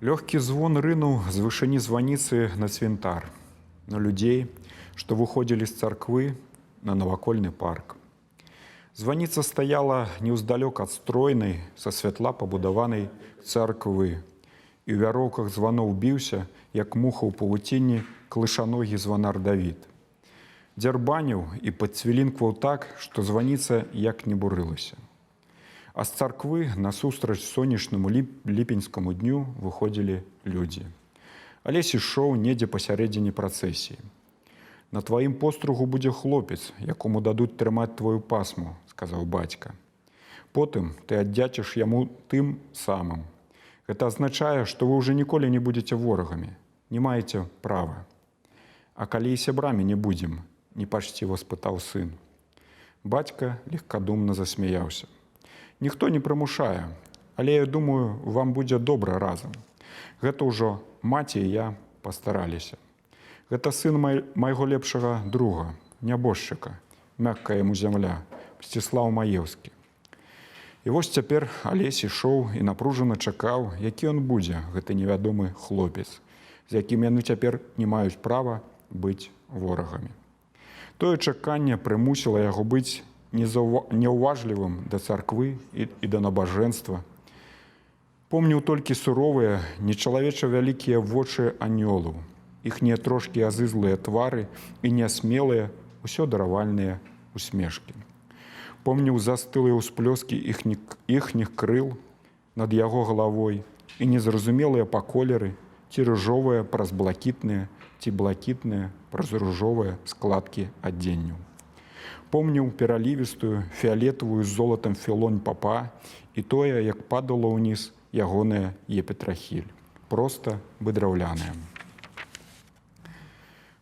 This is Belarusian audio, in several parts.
Лёгкі звон рынуў з вышыні званіцы на цвінтар, на людзей, што выходзілі з царквы на навакольны парк. Званіца стаяла неўздалёк ад стройнай, са святла пабудаванай царквы, і ў вяроўках званоў біўся, як муха ў павуцінні, клышаногі званар Давід. Дзярбаніў і падцвілінкваў так, што званіца як не бурылася. А з царквы насустрач сонечнаму ліпеньскаму дню выходзілі людзі. Алесь ішоў недзе пасярэдзіне працэсіі. «На тваім постругу будзе хлопец, якому дадуць трымаць твою пасму», – сказаў бацька. «Потым ты аддзячыш яму тым самым. Гэта азначае, што вы ўжо ніколі не будзеце ворагамі, не маеце права». «А калі і сябрамі не будзем?» – непачціва спытаў сын. Бацька легкадумна засмяяўся. «Ніхто не прымушае, але я думаю, вам будзе добра разам. Гэта ўжо маці і я пастараліся. Гэта сын майго лепшага друга, нябожчыка, мяккая яму зямля, Мсціслаў Маеўскі». І вось цяпер Алесь ішоў і напружана чакаў, які ён будзе, гэты невядомы хлопец, з якім яны цяпер не маюць права быць ворагамі. Тое чаканне прымусіла яго быць няўважлівым да царквы і да набажэнства. Помніў толькі суровыя, нечалавеча вялікія вочы анёлаў, іхнія трошкі азызлыя твары і нясмелыя, усё даравальныя усмешкі. Помніў застылыя ўсплёскі іхніх крыл над яго галавой і незразумелыя па колеры, ці ружовыя праз блакітныя, ці блакітныя праз ружовыя складкі адзенняў. Помніў пералівістую, фіялетавую з золатам філонь папа і тое, як падала ўніз ягоная епітрахіль, проста выдраўляная.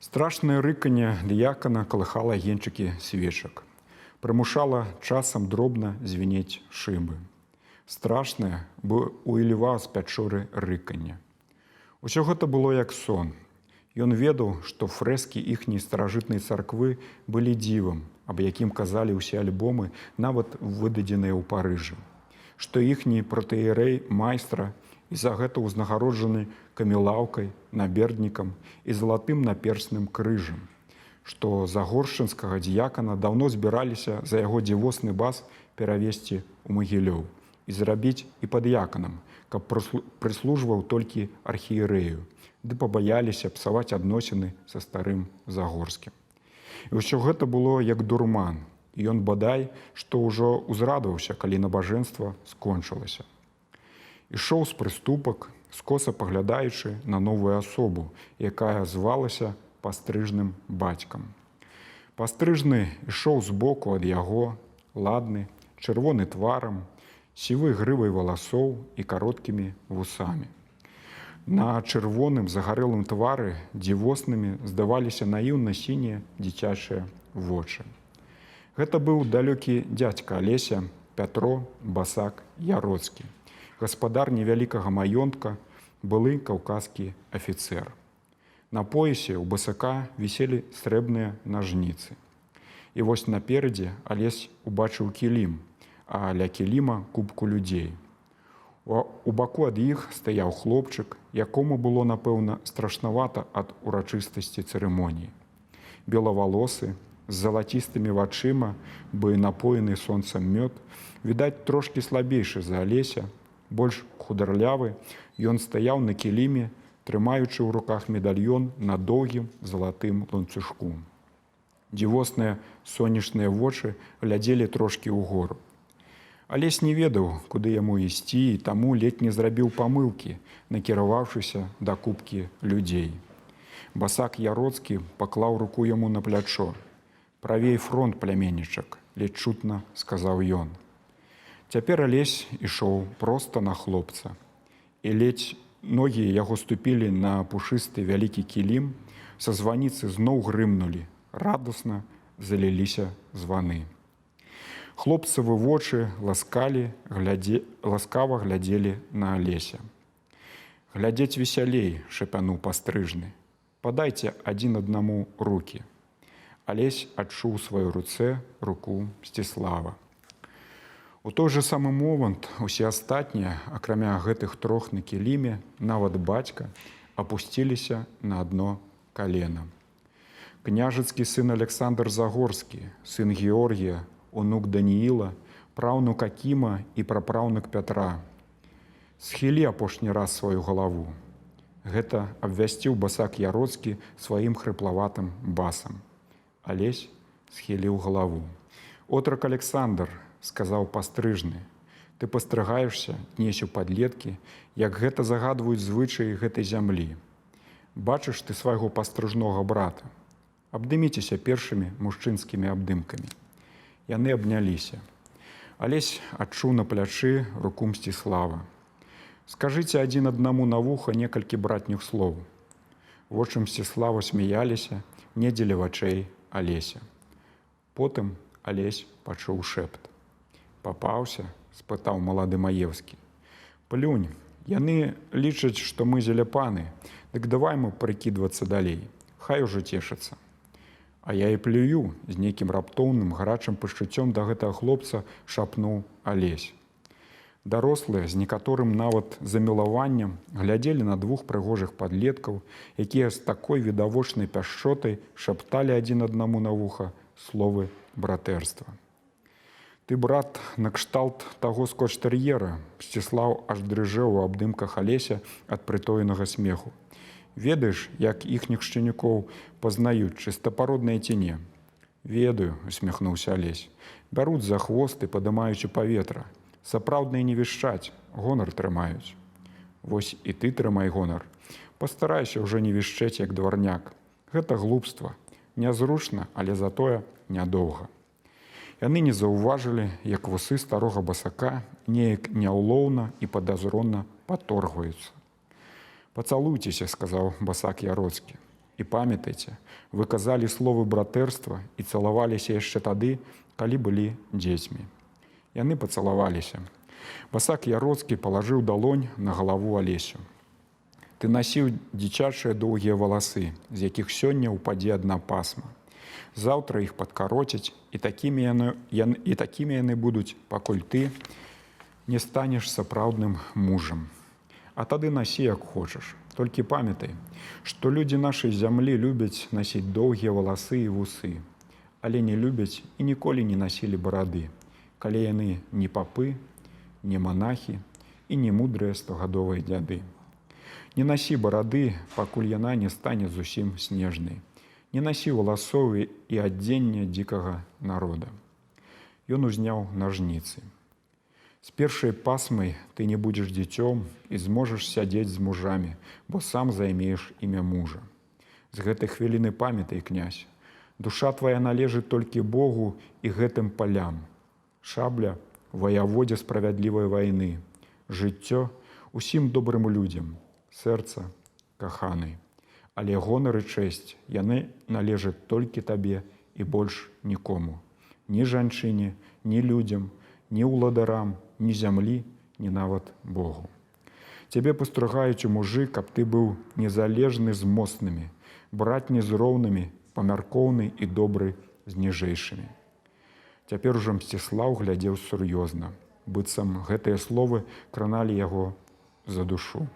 Страшнае рыканне дыякана калыхала агеньчыкі свечак, прымушала часам дробна звінець шыбы. Страшнае, бо уйліва з пячоры рыканне. Усё гэта было як сон. Ён ведаў, што фрэскі іхняй старажытнай царквы былі дзівам, аб якім казалі ўсе альбомы, нават выдадзеныя ў Парыжы. Што іхні пратэерэй майстра і за гэта ўзнагароджаны камілаўкай, наберднікам і залатым наперсным крыжам. Што загоршчынскага дыякана даўно збіраліся за яго дзівосны бас перавесці ў Магілёў і зрабіць і пад'яканам, каб прыслужваў толькі архіерэю, ды пабаяліся псаваць адносіны са старым Загорскім. І ўсё гэта было як дурман, і ён бадай, што ўжо ўзрадаваўся, калі набажэнства скончылася. Ішоў з прыступак, скоса паглядаючы на новую асобу, якая звалася пастрыжным бацькам. Пастрыжны ішоў збоку ад яго, ладны, чырвоны тварам, сівой грывай валасоў і кароткімі вусамі. На чырвоным загарэлым твары дзівоснымі здаваліся наіўна сінія дзіцячыя вочы. Гэта быў далёкі дзядзька Алеся, Пятро Басак Яроцкі, гаспадар невялікага маёнтка, былы каўказскі афіцэр. На поясе ў Басака віселі срэбныя нажніцы. І вось наперадзе Алесь убачыў кілім, а ля кіліма купку людзей. У баку ад іх стаяў хлопчык, якому было, напэўна, страшнавата ад урачыстасці цырымоніі. Белавалосы, з залацістымі вачыма, бы напоены сонцам мёд, відаць, трошкі слабейшы за Алеся, больш хударлявы, ён стаяў на кіліме, трымаючы ў руках медальён на доўгім залатым ланцужку. Дзівосныя сонечныя вочы глядзелі трошкі ўгору. Алесь не ведаў, куды яму ісці, і таму ледзь не зрабіў памылкі, накіраваўшыся да купкі людзей. Басак Яроцкі паклаў руку яму на плячо. «Правей фронт, пляменнічак», – ледзь чутна сказаў ён. Цяпер Алесь ішоў проста на хлопца. І ледзь ногі яго ступілі на пушысты вялікі кілім, са званіцы зноў грымнулі, радасна заліліся званы. Хлопцавы вочы ласкава глядзелі на Алеся. «Глядзець весялей», – шапянуў пастрыжны. «Падайце адзін аднаму рукі». Алесь адчуў у сваёй руцэ руку Мсціслава. У той жа самы момант усе астатнія, акрамя гэтых трох на кіліме, нават бацька, апусціліся на адно калена. Княжацкі сын Александр Загорскі, сын Георгія, унук Данііла, праўнук Акіма і прапраўнук Пятра. Схілі апошні раз сваю галаву. Гэта абвясціў басак Яроцкі сваім хрыплаватым басам. Алесь схіліў галаву. «Отрак Александр», – сказаў пастрыжны, – «ты пастрыгаешся, днесь у падлеткі, як гэта загадваюць звычаі гэтай зямлі. Бачыш ты свайго пастрыжнога брата. Абдыміцеся першымі мужчынскімі абдымкамі». Яны абняліся. Алесь адчуў на плячы руку Мсціслава. «Скажыце адзін аднаму на вуха некалькі братніх слоў». Вочы Мсціслава смяяліся, не дзеля вачэй Алеся. Потым Алесь пачуў шэпт. «Папаўся?» – спытаў малады Маевскі. «Плюнь, яны лічаць, што мы зеляпаны, дык давай мы прыкідвацца далей, хай ужо цешацца». «А я і плюю», – з нейкім раптоўным гарачым пачуццём да гэтага хлопца шапнуў Алесь. Дарослыя з некаторым нават замілаваннем глядзелі на двух прыгожых падлеткаў, якія з такой відавочнай пяшчотай шапталі адзін аднаму на вуха словы братэрства. «Ты, брат, накшталт таго скотч-тэр'ера», – Мсціслаў аж дрыжэў у абдымках Алеся ад прытоенага смеху. «Ведаеш, як іхніх шчанюкоў пазнаюць, чыстапародныя ці не?» «Ведаю», – усміхнуўся Алесь. «Бяруць за хвост і падымаюць у паветра. Сапраўдныя не вішчаць, гонар трымаюць». «Вось і ты трымай гонар. Пастарайся ўжо не вішчэць, як дварняк. Гэта глупства. Нязручна, але затое нядоўга». Яны не заўважылі, як вусы старога басака неяк няўлоўна і падазронна паторгваюцца. «Пацалуйцеся», – сказаў басак Яроцкі. «І памятайце, вы казалі словы братэрства і цалаваліся яшчэ тады, калі былі дзецьмі». Яны пацалаваліся. Басак Яроцкі палажыў далонь на галаву Алесю. «Ты насіў дзіцячыя доўгія валасы, з якіх сёння ўпадзе адна пасма. Заўтра іх падкароцяць, і такімі яны будуць, пакуль ты не станеш сапраўдным мужам. А тады насі, як хочаш. Толькі памятай, што людзі нашай зямлі любяць насіць доўгія валасы і вусы, але не любяць і ніколі не насілі барады, калі яны не папы, не манахі і не мудрыя стагадовыя дзяды. Не насі барады, пакуль яна не стане зусім снежнай. Не насі валасоў і адзення дзікага народа». Ён узняў нажніцы. «З першай пасмай ты не будзеш дзіцём і зможаш сядзець з мужамі, бо сам займееш імя мужа. З гэтай хвіліны памятай, князь, душа твая належыць толькі Богу і гэтым палям. Шабля – ваяводзе справядлівай вайны, жыццё – усім добрым людзям, сэрца – каханай. Але гонар і чэсць яны належаць толькі табе і больш нікому. Ні жанчыне, ні людзям, ні ўладарам, ні зямлі, ні нават Богу. Цябе пастрагаюць у мужы, каб ты быў незалежны з моцнымі, братні з роўнымі, памяркоўны і добры з ніжэйшымі». Цяпер ужо Мсціслаў глядзеў сур'ёзна, быццам гэтыя словы краналі яго за душу.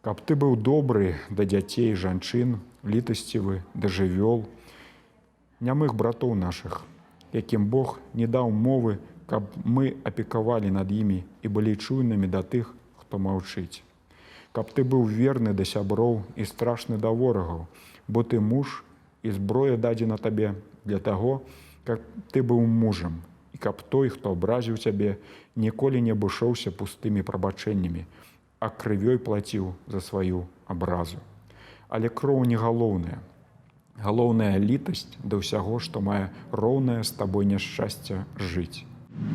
«Каб ты быў добры да дзяцей і жанчын, літасцівы да жывёл, нямых братоў нашых, якім Бог не даў мовы, каб мы апекавалі над імі і былі чуйнымі да тых, хто маўчыць. Каб ты быў верны да сяброў і страшны да ворагаў, бо ты муж і зброя дадзена табе для таго, каб ты быў мужам, і каб той, хто абразіў цябе, ніколі не абышоўся пустымі прабачэннямі, а крывёй плаціў за сваю абразу. Але кроў не галоўная. Галоўная літасць да ўсяго, што мае роўнае з табой няшчасце жыць.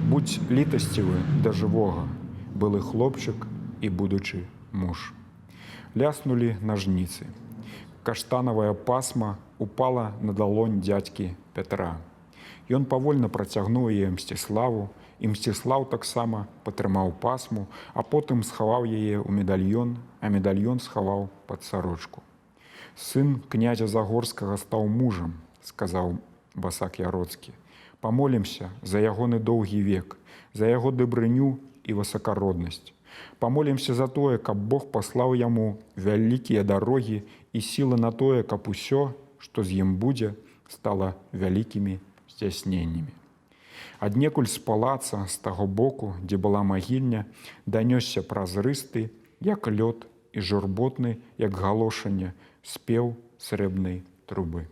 Будзь літасцівы да жывога, былы хлопчык і будучы муж». Ляснулі нажніцы. Каштанавая пасма упала на далонь дзядзькі Пятра. Ён павольна працягнуў яе Мсціславу, і Мсціслаў таксама патрымаў пасму, а потым схаваў яе ў медальён, а медальён схаваў пад сарочку. «Сын князя Загорскага стаў мужам», – сказаў басак Яроцкі. Памолімся за ягоны доўгі век, за яго дабрыню і высакароднасць. Памолімся за тое, каб Бог паслаў яму вялікія дарогі і сілы на тое, каб усё, што з ім будзе, стала вялікімі здзяйсненнямі. Аднекуль з палаца, з таго боку, дзе была магільня, данёсся празрысты, як лёд, і журботны, як галошанне, спеў срэбнай трубы.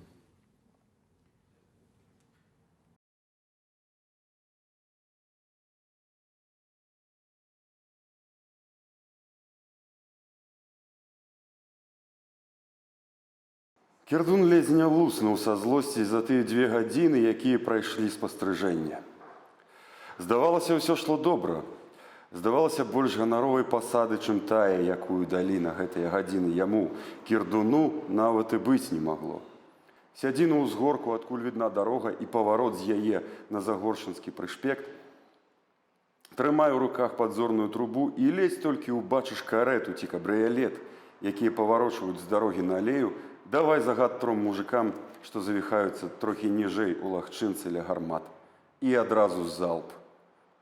Кірдун ледзь не луснуў са злосці за тыя 2 гадзіны, якія прайшлі спастрыжэння. Здавалася, ўсё шло добра. Здавалася, больш ганаровай пасады, чым тая, якую далі на гэтыя гадзіны яму, Кірдуну, нават і быць не магло. Сядзі на ўзгорку, адкуль відна дарога і паварот з яе на Загоршынскі прышпект, трымай у руках падзорную трубу і ледзь толькі ўбачыш карэту ці кабрыялет, якія паварочваюць з дарогі на алею, давай загад 3 мужикам, што завіхаюцца трохі ніжэй у лагчынцы ля гармат. І адразу залп.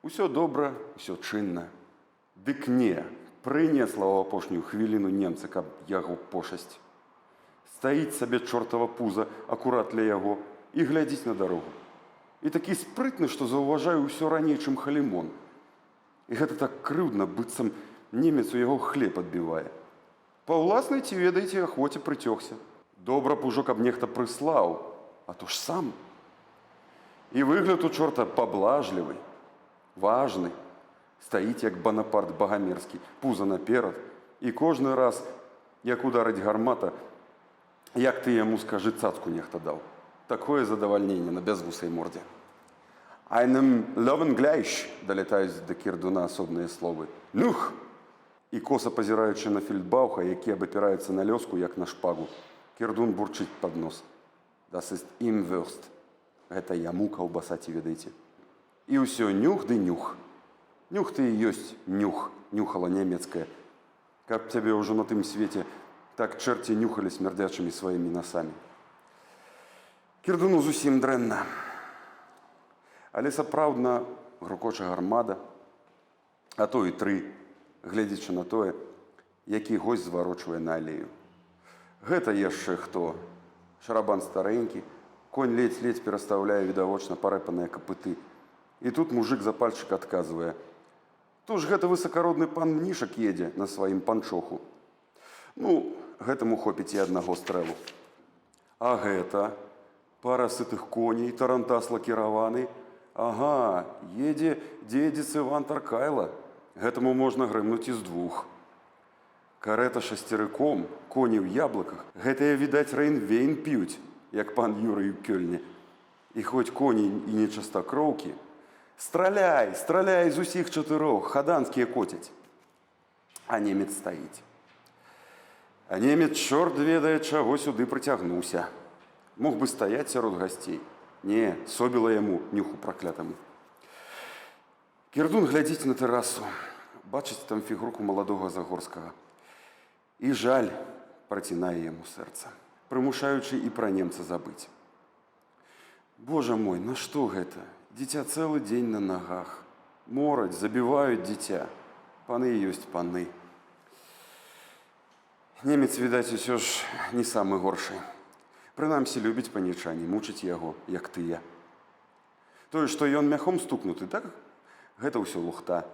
Усё добра, усё чынна. Дык не, прынесла ў апошнюю хвіліну немца, каб яго пошасць. Стаіць сабе чортава пуза акурат ля яго і глядзіць на дарогу. І такі спрытны, што заўважаю ўсё раней, чым Халімон. І гэта так крыўдна, быццам немец у яго хлеб адбівае. Па ўласнай, ці ведаеце, ахвоце прыцёгся. Добра б ужо, каб нехта прыслаў, а то ж сам. І выгляд у чорта паблажлівы, важны. Стаіць, як Банапарт багамерскі, пуза наперад. І кожны раз, як ударыць гармата, як ты яму, скажы, цацку нехта даў. Такое задавальненне на бязвусай мордзе. «Einem Löwen gleich» далятаюць да Кірдуна асобныя словы. «Нюх!» І коса пазіраючы на фельдбауха, які абапіраецца на лёску, як на шпагу, Кірдун бурчыць пад нос. «Das ist ihm Wurst». Гэта яму каўбаса, ці ведаеце. І ўсё нюх ды нюх. Нюх ты і ёсць нюх, нюхала нямецкая. Каб цябе ўжо на тым свеце так чэрці нюхалі смярдзячымі сваімі насамі. Кірдуну зусім дрэнна. Але сапраўдна грукоча гармада, а то і 3, глядзячы на тое, які госць зварочвае на алею. Гэта яшчэ хто? Шарабан старэнькі, конь ледзь-ледзь перастаўляе відавочна парэпаныя капыты. І тут мужик-запальшчык адказвае: «То ж гэта высакародны пан Мнішак едзе на сваім панчоху. Ну, гэтаму хопіць і аднаго стрэлу. А гэта? Пара сытых коней, тарантас лакіраваны. Ага, едзе дзедзіц Іван Таркайла. Гэтаму можна грымнуць і з 2. Карета шасцерыком, коні ў яблыках. Гэтыя, відаць, Рейнвейн п'юць, як пан Юрый у Кёльне. І хоць коні і нечастакроўкі, страляй, страляй з усіх 4, хаданскія коцяць. А немец стаіць. А немец, чорт ведае, чаго сюды прыцягнуўся. Мог бы стаяць сярод гасцей. Не, собіла яму, нюху праклятаму. Кірдун глядзіць на тэрасу, бачыць там фігурку маладога Загорскага. І жаль працінае яму сэрца, прымушаючы і пра немца забыць. Божа мой, на што гэта? Дзіця цэлы дзень на нагах. Мораць, забіваюць дзіця. Паны ёсць паны. Немец, відаць, усё ж не самы горшы. Прынамсі, любіць панічані, мучыць яго, як тыя. Тое, што ён мяхом стукнуты, так? Гэта ўсё лухта.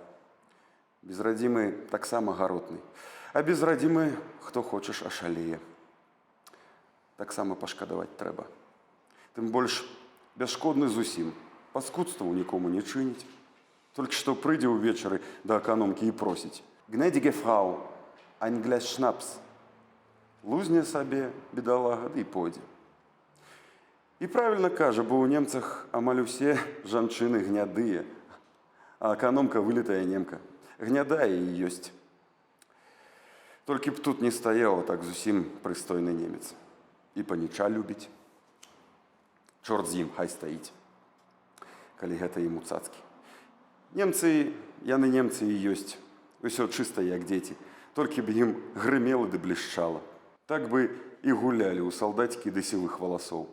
Безрадзімы таксама гаротны. А безрадзімы, хто хочаш, ашалее. Таксама пашкадаваць трэба. Тым больш, бясшкодны зусім. Паскудству нікому не чыніць. Толькі што прыйдзе ўвечары да аканомкі і просіць: «Gnädige Frau, ein Glas Schnaps». Лузне сабе, бедалага, ды і пойдзе. І правільна кажа, бо ў немцах амаль усе жанчыны гнядыя, а аканомка вылітая немка. Гнядая і ёсць. Толькі б тут не стаяў так зусім прыстойны немец. І паніча любіць. Чорт з ім, хай стаіць, калі гэта яму цацкі. Немцы, яны немцы і ёсць. Усё чыста, як дзеці. Толькі б ім грымела ды блішчала. Так бы і гулялі ў салдацькі да сівых валасоў.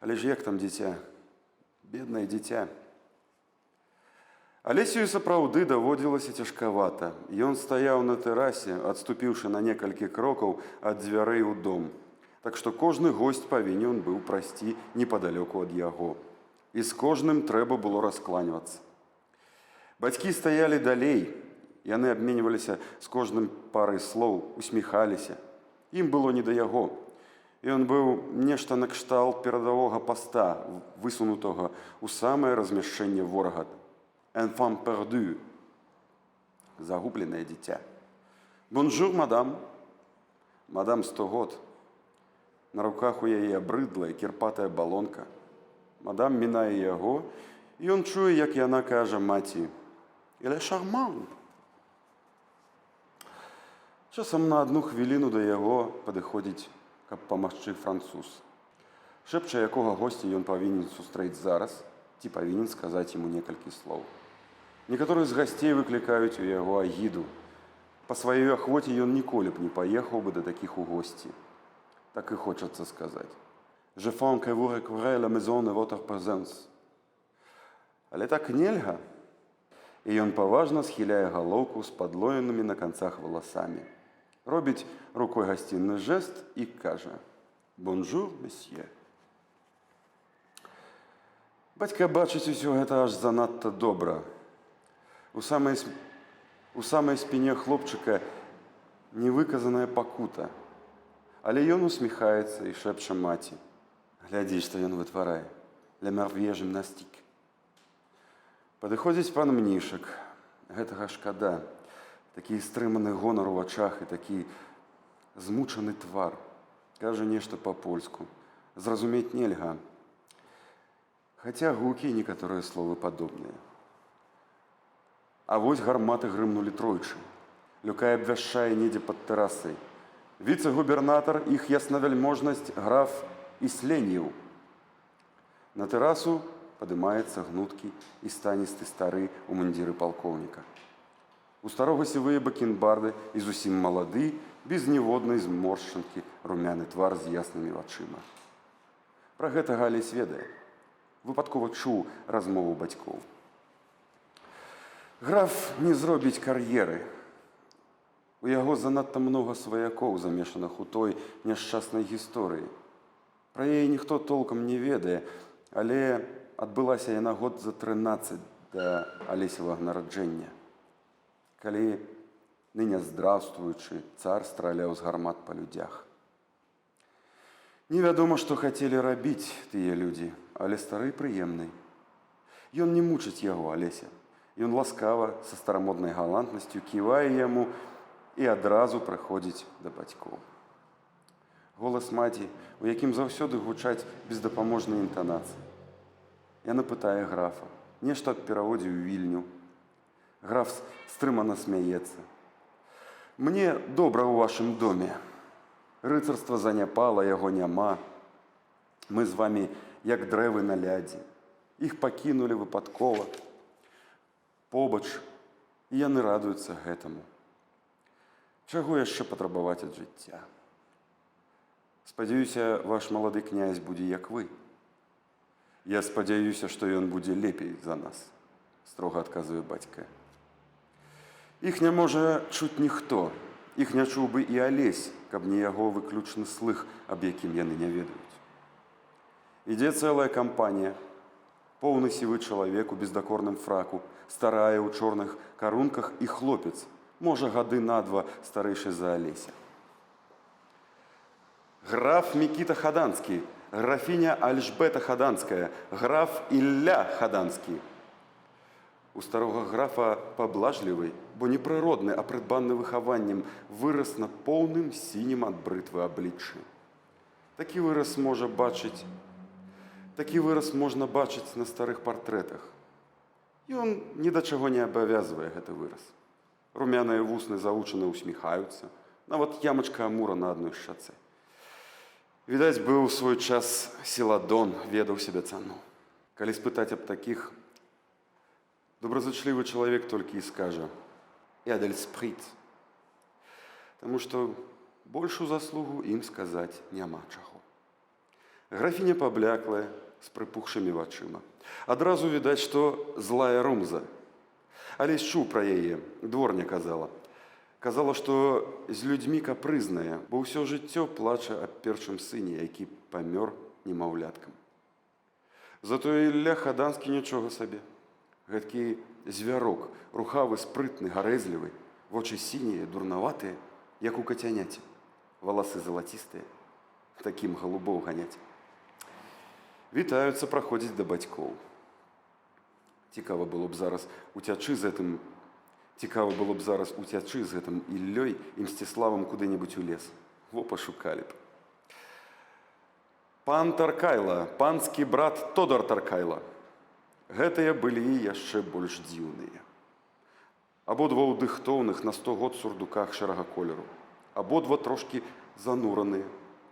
Але ж як там дзіця? Бедное дитя. Алесію сапраўды даводзілася цяжкавата. Ён стаяў на тэрасе, адступіўшы на некалькі крокаў ад дзвярэй у дом. Так што кожны госць павінен быў прайсці непадалёку ад яго. І з кожным трэба было раскланьвацца. Бацькі стаялі далей. Яны абменьваліся з кожным парай слоў, усміхаліся. Ім было не да яго. Ён быў нешта накшталт перадавога паста, высунутага ў самае размяшчэнне ворага. Enfant perdu. Загубленае дзіця. Бонжур, мадам. Мадам 100 год. На руках у яе абрыдлая кірпатая балонка. Мадам мінае яго, і ён чуе, як яна кажа маці: «Il est charmant». Часам на одну хвіліну да яго падыходзіць, каб памагчы француз. Шэпча, якога госця ён павінен сустрэць зараз, ці павінен сказаць яму некалькі слоў. Некаторыя з гасцей выклікаюць у яго агіду. Па сваёй ахвоце ён ніколі б не паехаў бы да такіх у госці. Так і хочацца сказаць: «Je fais que vous recourez la maison de votre présence». Але так нельга. І ён паважна схіляе галоўку з падлоенымі на канцах валасамі. Робіць рукой гасцінны жэст і кажа: «Бонжур, месье». Бацька бачыць усё гэта аж занадта добра. У самай спіне хлопчыка невыказаная пакута. Але ён усміхаецца і шэпча маці: «Глядзі, што ён вытварае. Ля мервье жымнастік». Падыходзіць пан Мнішак. Гэтага шкада. Такі стрыманы гонар у вачах і такі змучаны твар. Кажа нешта па-польску. Зразумець нельга. Хаця гукі некаторыя словы падобныя. А вось гарматы грымнулі тройчы. Люкай абвяшчае недзе пад тэрасай: «Віцэ-губернатар, іх яснавяльможнасць граф Ісленіў». На тэрасу падымаецца гнуткі і станісты стары ў мундзіры палкоўніка. У старога сівыя бакенбарды і зусім малады, без ніводнай зморшчынкі, румяны твар з яснымі вачыма. Пра гэта Алесь ведае. Выпадкова чуў размову бацькоў. Граф не зробіць кар'еры. У яго занадта многа сваякоў, замешаных у той няшчаснай гісторыі. Пра яе ніхто толкам не ведае, але адбылася яна год за 13 да Алесевага нараджэння, калі ныне здравствуючы цар страляў з гармат па людзях. Невядома, што хацелі рабіць тыя людзі, але стары прыемны. Ён не мучыць яго, Алеся. Ён ласкава, са старамоднай галантнасцю ківае яму і адразу прыходзіць да бацькоў. Голас маці, у якім заўсёды гучаць бездапаможныя інтанацыі. Яна пытае графа, нешта пераводзіў у Вільню. Граф стрымана смяецца: «Мне добра ў вашым доме. Рыцарства заняпала, яго няма. Мы з вамі як дрэвы на лядзе. Іх пакінулі выпадкова. Побач, і яны радуюцца гэтаму. Чаго яшчэ патрабаваць ад жыцця? Спадзяюся, ваш малады князь будзе як вы». «Я спадзяюся, што ён будзе лепей за нас», – строга адказвае бацька. Іх не можа чуць ніхто. Іх не чуў бы і Алесь, каб не яго выключны слых, аб якім яны не ведаюць. Ідзе цэлая кампанія. Поўны сівы чалавек у бездакорным фраку, старая ў чорных карунках і хлопец, можа гады на 2 старэйшы за Алеся. Граф Мікіта Хаданскі, графіня Альжбета Хаданская, граф Ілля Хаданскі. У старога графа паблажлівы, бо не прыродны, а прыдбаны выхаваннем, вырас на поўным сінім ад брытвы абліччы. Такі выраз можна бачыць на старых партрэтах. Ён ні да чаго не абавязвае гэты выраз. Румяныя вусны завучана усміхаюцца, нават ямачка амура на адной шчацэ. Відаць, быў у свой час Селадон, ведаў сябе цану. Калі спытаць аб такіх, добразычлівы чалавек толькі і скажа: «Я дель сприт». Таму што большую заслугу ім сказаць няма чаго. Графіня пабляклая, з прыпухшымі вачыма. Адразу відаць, што злая румза. Алесь чуў пра яе, дворня казала. Казала, што з людзьмі капрызная, бо ўсё жыццё плача аб першым сыне, які памёр немаўляткам. Затое Ілля Хаданскі нічога сабе. Гэткі звярок, рухавы, спрытны, гарэзлівы, вочы сінія, дурнаватыя, як у кацяняці, валасы залацістыя, такім галубоў ганяць. Вітаюцца праходзіць да бацькоў. Цікава было б зараз уцячы з гэтым Іллёй і Мсціславам куды-небудзь у лес. Во пашукалі б. Пан Таркайла, панскі брат Тодар Таркайла. Гэтыя былі яшчэ больш дзіўныя. Абодва ў дыхтоўных на 100 год сурдуках шэрага колеру. Абодва трошкі занураныя,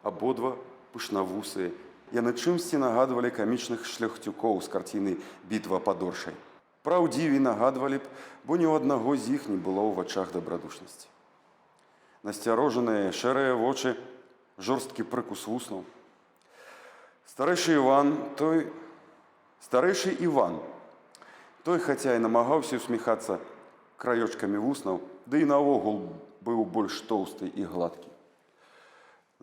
абодва пышнавусыя. Яны чымсьці нагадвалі камічных шляхцюкоў з карціны «Бітва пад Оршай». Праўдзівей нагадвалі б, бо ні ў аднаго з іх не было ў вачах дабрадушнасці. Насцярожаныя шэрыя вочы, жорсткі прыкус вуснаў. Старэйшы Іван, той, хаця і намагаўся усміхацца краёчкамі вуснаў, ды і наогул быў больш тоўсты і гладкі.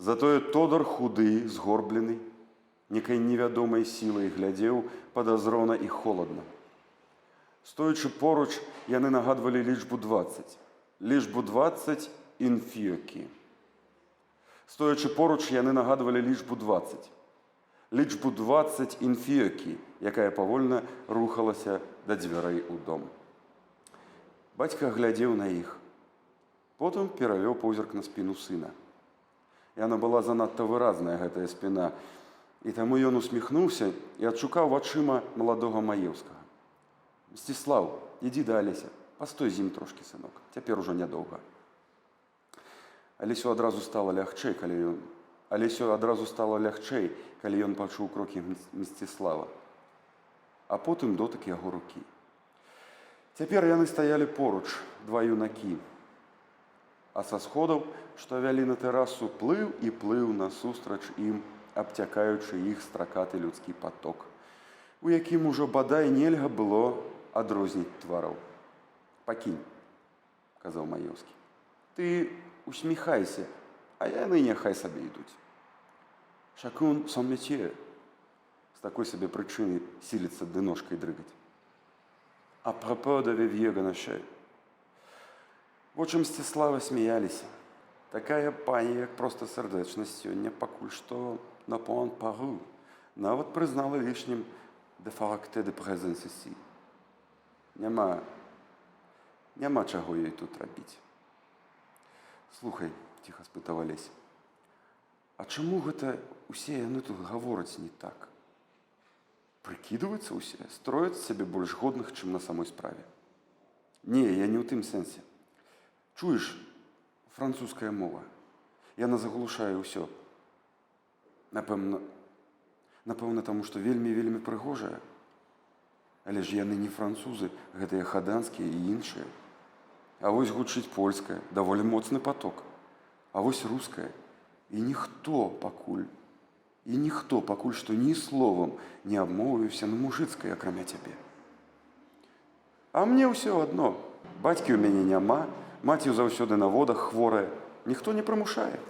Затое Тодар худы, згорблены, некай невядомай сілай глядзеў падазрона і холадна. Стоячы поруч, яны нагадвалі лічбу 20. Лічбу 20 інфіокі. Стоячы поруч, яны нагадвалі лічбу 20. Лічбу 20 інфіокі, якая павольна рухалася да дзвярэй у дом. Бацька глядзеў на іх. Потым перавёў позірк на спіну сына. Яна была занадта выразная, гэтая спіна, і таму ён усміхнуўся і адшукаў вачыма маладога Маеўскага. «Мсціслаў, ідзі да Алеся, пастой з ім трошкі, сынок, цяпер ужо нядоўга». Алесю адразу стала лягчэй, калі ён пачуў крокі Мсціслава, а потым дотык яго рукі. Цяпер яны стаялі поруч, два юнакі, а са сходаў, што вялі на тэрасу, плыў і плыў насустрач ім, абцякаючы іх стракаты людскі паток, у якім ужо бадай нельга было адрозніць твараў. «Пакінь», – казаў Маеўскі. «Ты усміхайся, а яны няхай сабе ідуць. Chacun son métier». З такой сабе прычыны сіліцца ды ножкай дрыгаць. «А пропos de vivier Ганашэ». Вочы Мсціслава смяяліся. Такая пані, як проста сардэчнасць, сёння пакуль што на point parou. Нават прызнала лішнім de facto de présence ici. Няма чаго ёй тут рабіць. «Слухай», – ціха спытаў Алесь, «а чаму гэта усе яны тут гавораць не так? Прыкідваюцца ўсе, строяць сябе больш годных, чым на самой справе». «Не, я не ў тым сэнсе. Чуеш, французская мова. Яна заглушае ўсё. Напэўна, таму, што вельмі прыгожая. Але ж яны не французы, гэтыя хаданскія і іншыя. А вось гучыць польская, даволі моцны паток. А вось руская. І ніхто пакуль што ні словам не абмовіўся на мужыцкай, акрамя цябе. А мне ўсё адно. Бацькі ў мяне няма, маці заўсёды на водах хворая. Ніхто не прымушае.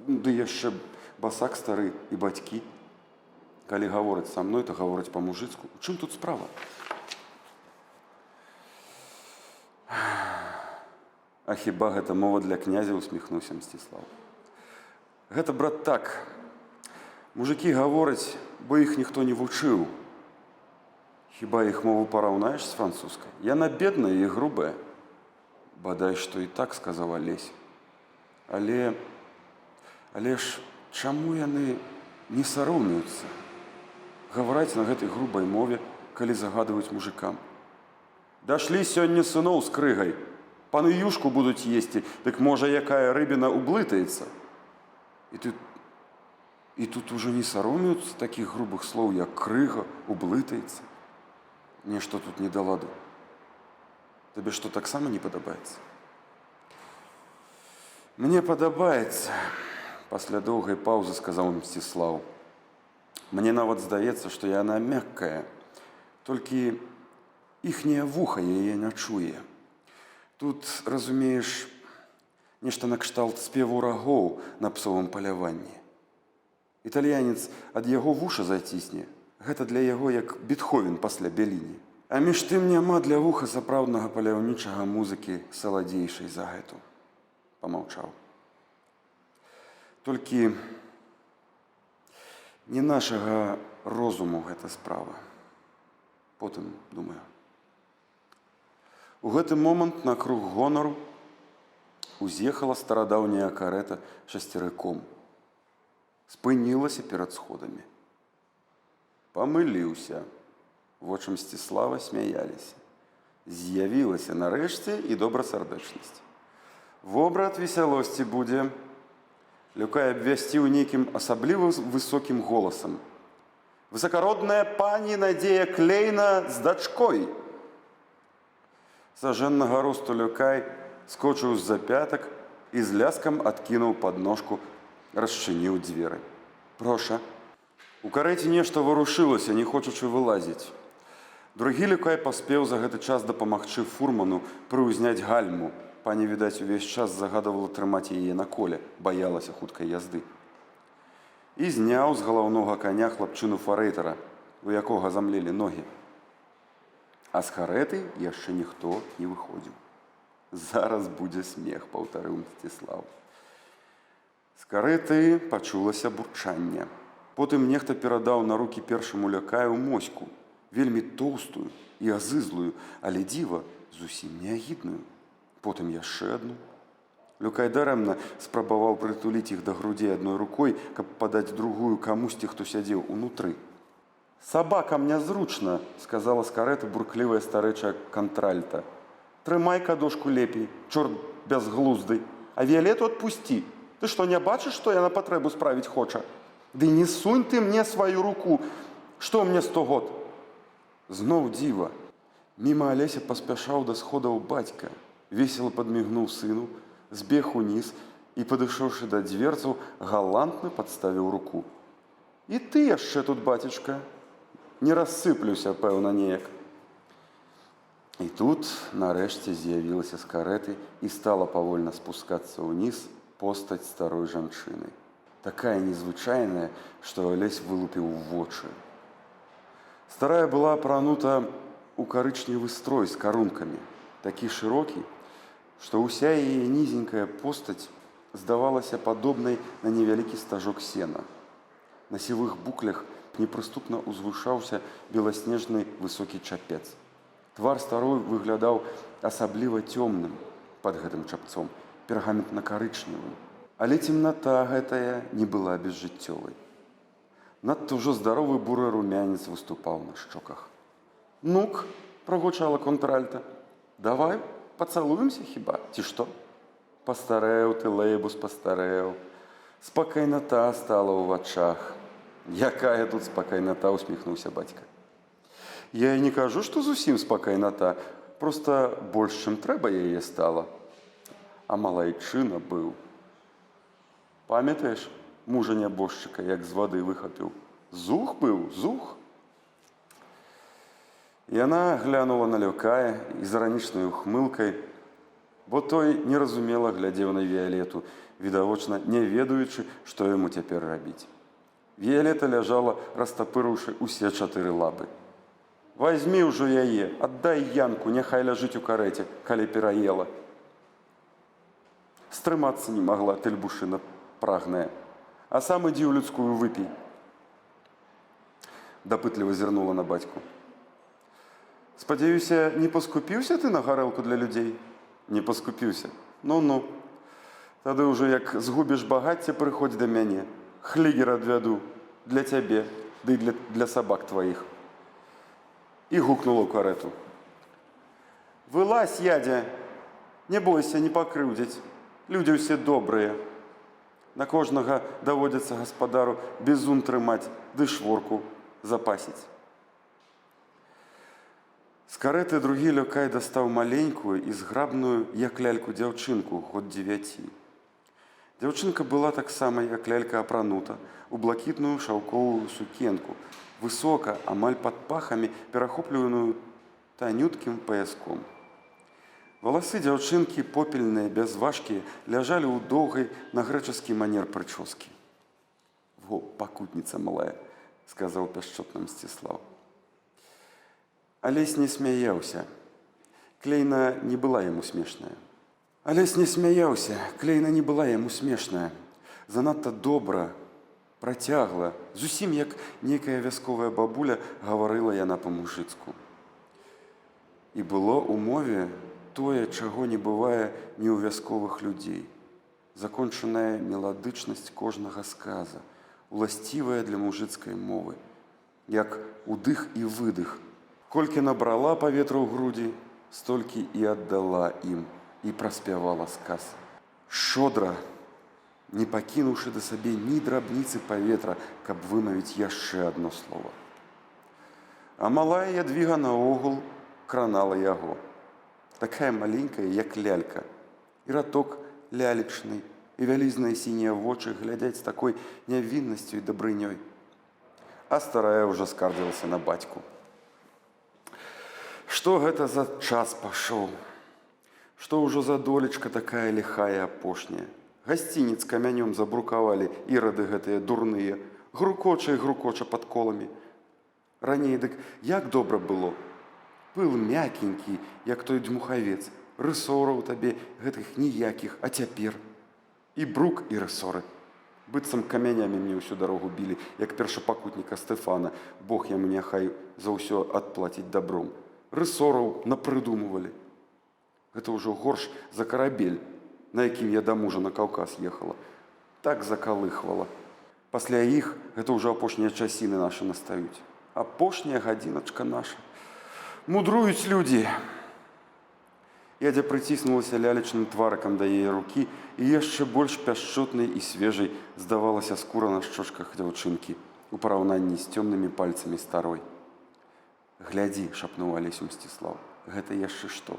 Ды яшчэ басак стары і бацькі. Калі гавораць са мной, то гавораць па-мужыцку. У чым тут справа?» «А хіба гэта мова для князя?» – усміхнуўся Мсціслаў. «Гэта, брат, так. Мужыкі гавораць, бо іх ніхто не вучыў. Хіба іх мову параўнаеш з французскай? Яна бедная і грубая». «Бадай, што і так», – сказаў Алесь. Але ж чаму яны не саромеюцца гавараць на гэтай грубай мове, калі загадваюць мужыкам? Дашлі сёння сыноў з крыгай. Паны юшку будуць есці, дык можа якая рыбіна ублытаецца. І тут ужо не саромеюцца такіх грубых слоў, як крыга, ублытаецца. Нешта тут не да ладу. Табе што, таксама не падабаецца?» «Мне падабаецца», – пасля доўгай паўзы сказаў Мсціслаў. «Мне нават здаецца, што яна мяккая, Толькі іхняе вуха яе не чуе. Тут, разумееш, нешта накшталт спеву рагоў на псовым паляванні. Італьянец ад яго вуша зацісне. Гэта для яго як Бетховен пасля Беліні. А між тым няма для вуха сапраўднага паляўнічага музыкі саладзейшай за гэту. Памаўчаў. Толькі не нашага розуму гэта справа. Потым, думаю. У гэты момант на круг гонару уз'ехала старадаўняя карета шасцерыком. Спынілася перад сходамі. Памыліўся. Вочы Мсціслава смяяліся. З'явілася нарэшце і добрасардэчнасць. Вобрат весялосці будзе. Люкай абвясціў нейкім асабліва высокім голасам. Высакародная пані Надзея Клейна з дачкой. Сажэннага росту Люкай скочыў з-за пятак і з ляскам адкінуў падножку, расчыніў дзверы. Проша. У карэце нешта варушылася, не хочучы вылазіць. Другі Люкай паспеў за гэты час дапамагчы фурману прыўзняць гальму. Пані, відаць, увесь час загадавала трымаць яе на коле, баялася хуткай язды. І зняў з галаўнога каня хлапчыну фарэйтара, у якога замлелі ногі. А з карэты яшчэ ніхто не выходзіў. Зараз будзе смех, паўтарыў Мсціслаў. З карэты пачулася бурчанне. Потым нехта перадаў на рукі першаму Люкаю моську, вельмі тоўстую і азызлую, але дзіва зусім не агідную. Потым яшчэ адну. Люкай дарэмна спрабаваў прытуліць іх да грудзей адной рукой, каб падаць другую камусьці, хто сядзеў унутры. «Сабакам нязручна», – сказала з карэты бурклівая старэчая кантральта. «Трымай кадошку лепей, чорт бязглузды, а Віялету адпусці. Ты што, не бачыш, што яна патрэбу справіць хоча? Ды не сунь ты мне сваю руку, што мне 100 год?» Зноў дзіва. Міма Алеся паспяшаў да сходаў бацька, весела падмігнуў сыну, збег уніз і, падышоўшы да дзверцаў, галантна падставіў руку. «І ты яшчэ тут, бацечка? Не рассыплюся, пэўна, неяк». І тут, нарэшце, з'явілася з карэты і стала павольна спускацца ўніз постаць старой жанчыны. Такая незвычайная, што Алесь вылупіў вочы. Старая была апранута ў карычневы строй з карункамі, такі шырокі, што ўся яе нізенькая постаць здавалася падобнай на невялікі стажок сена. На сівых буклях непрыступна узвышаўся беласнежны высокі чапец. Твар старой выглядаў асабліва цёмным пад гэтым чапцом, пергаментна-карычневым. Але цемната гэтая не была безжыццёвай. Надта ўжо здаровы буры румянец выступаў на шчоках. «Ну-ка», – прагучала контральта, – «давай пацалуемся хіба, ці што?» «Пастарэў ты, лэйбус, пастарэў. Спакайната стала ў вачах». «Якая тут спакайната?» – усміхнуўся бацька. «Я і не кажу, што зусім спакайната, проста больш, чым трэба яе стала. А малайчына быў. Памятаеш мужа нябожчыка, як з вады выхапіў? Зух быў, зух». Яна глянула на Люкая і з іранічнай ухмылкай, бо той неразумела глядзеў на Віялету, відавочна не ведаючы, што яму цяпер рабіць. Віялета ляжала, растапырыўшы усе 4 лапы. «Вазьмі ўжо яе, аддай Янку, няхай ляжыць у карэце, калі пераела». Стрымацца не магла тэльбушына прагная. «А сам ідзі ў людскую выпій». Дапытліва зірнула на бацьку. «Спадзяюся, не паскупіўся ты на гарэлку для людзей?» «Не паскупіўся. Ну-ну. Тады ўжо як згубіш багацце, прыходзь да мяне. Хлігер адвяду. Для цябе, ды для сабак тваіх». І гукнула ў карэту. «Вылазь, ядзя! Не бойся, не пакрыўдзяць. Людзі ўсе добрыя. На кожнага даводзіцца гаспадару бізун трымаць, ды шворку запасіць». З карэты другі Люкай дастаў маленькую і зграбную, як ляльку, дзяўчынку, год 9. Дзяўчынка была таксама, як лялька, апранута, у блакітную шаўковую сукенку, высока, амаль пад пахамі, перахопленую танюткім паяском. Валасы дзяўчынкі, попельныя, бязважкія, ляжалі ў доўгай на грэчаскі манер прычоскі. «Во, пакутніца малая», – сказаў пяшчотна Мсціслаў. Алесь не смяяўся. Клейна не была яму смешная. Алесь не смяяўся, Клейна не была яму смешная. Занадта добра, працягла, зусім як нейкая вясковая бабуля гаварыла яна па-мужыцку. І было ў мове тое, чаго не бывае ні ў вясковых людзей. Закончаная меладычнасць кожнага сказа, уласцівая для мужыцкай мовы, як удых і выдых. Колькі набрала паветра ў грудзі, столькі і аддала ім, і праспявала сказ. Шодра, не пакінуўшы да сабе ні драбніцы паветра, каб вымавіць яшчэ адно слово. А малая Ядвіга наогул кранала яго. Такая маленькая, як лялька. І раток лялечны, і вялізныя сінія вочы глядяць з такой нявіннасцю і дабрынёй. А старая ўжо скардзілася на бацьку. Што гэта за час пашоў? Што ўжо за долечка такая ліхая апошняя? Гасцініц камянём забрукавалі ірады гэтыя дурныя, грукоча і грукоча пад коламі. Раней дык як добра было? Пыл мякенькі, як той дмухавец, рысораў табе гэтых ніякіх, а цяпер і брук, і рысоры. Быццам камянямі мне ўсю дарогу білі, як першапакутніка Стэфана, Бог яму няхай за ўсё адплаціць дабром. Рысораў напрыдумывалі. Гэта ўжо горш за карабель, на якім я да мужа на Каўказ ехала. Так закалыхвала. Пасля іх гэта ўжо апошнія часіны нашы настаюць. Апошняя гадзіначка наша. Мудруюць людзі. Ядзя прыціснулася лялечным тварыкам да яе рукі, і яшчэ больш пяшчотнай і свежай здавалася скура на шчочках дзяўчынкі у параўнанні з цёмнымі пальцамі старой. «Глядзі», – шапнуў Алесь Мсціслаў, – «гэта яшчэ што?»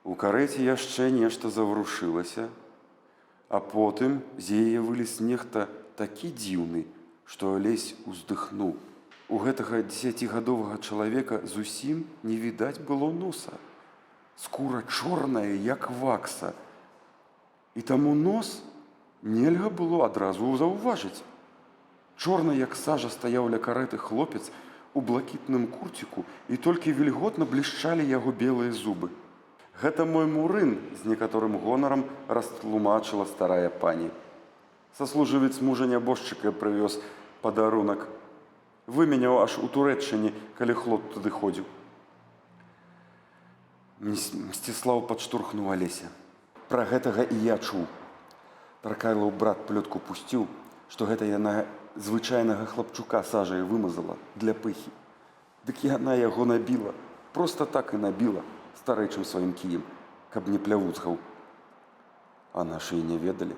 У карэце яшчэ нешта заварушылася, а потым з яе вылез нехта такі дзіўны, што Алесь уздыхнуў. У гэтага 10гадовага чалавека зусім не відаць было носа. Скура чорная, як вакса. І таму нос нельга было адразу заўважыць. Чорны, як сажа, стаяў ля карэты хлопец у блакітным курціку, і толькі вільготна блішчалі яго белыя зубы. «Гэта мой Мурын», – з некаторым гонарам растлумачыла старая пані. Саслужывец мужа нябожчыка прывёз падарунак. Выменяў аж у Турэччыне, калі хлоп туды ходзіў. Мсціслаў падштурхнуў Алеся. Пра гэтага і я чуў. Таркайлаў брат плётку пусціў, што гэта яна звычайнага хлапчука сажай вымазала для пыхі. Дык яна яго набіла, проста так і набіла старэйчым сваім кіем, каб не плявуцгаў. А нашы і не ведалі.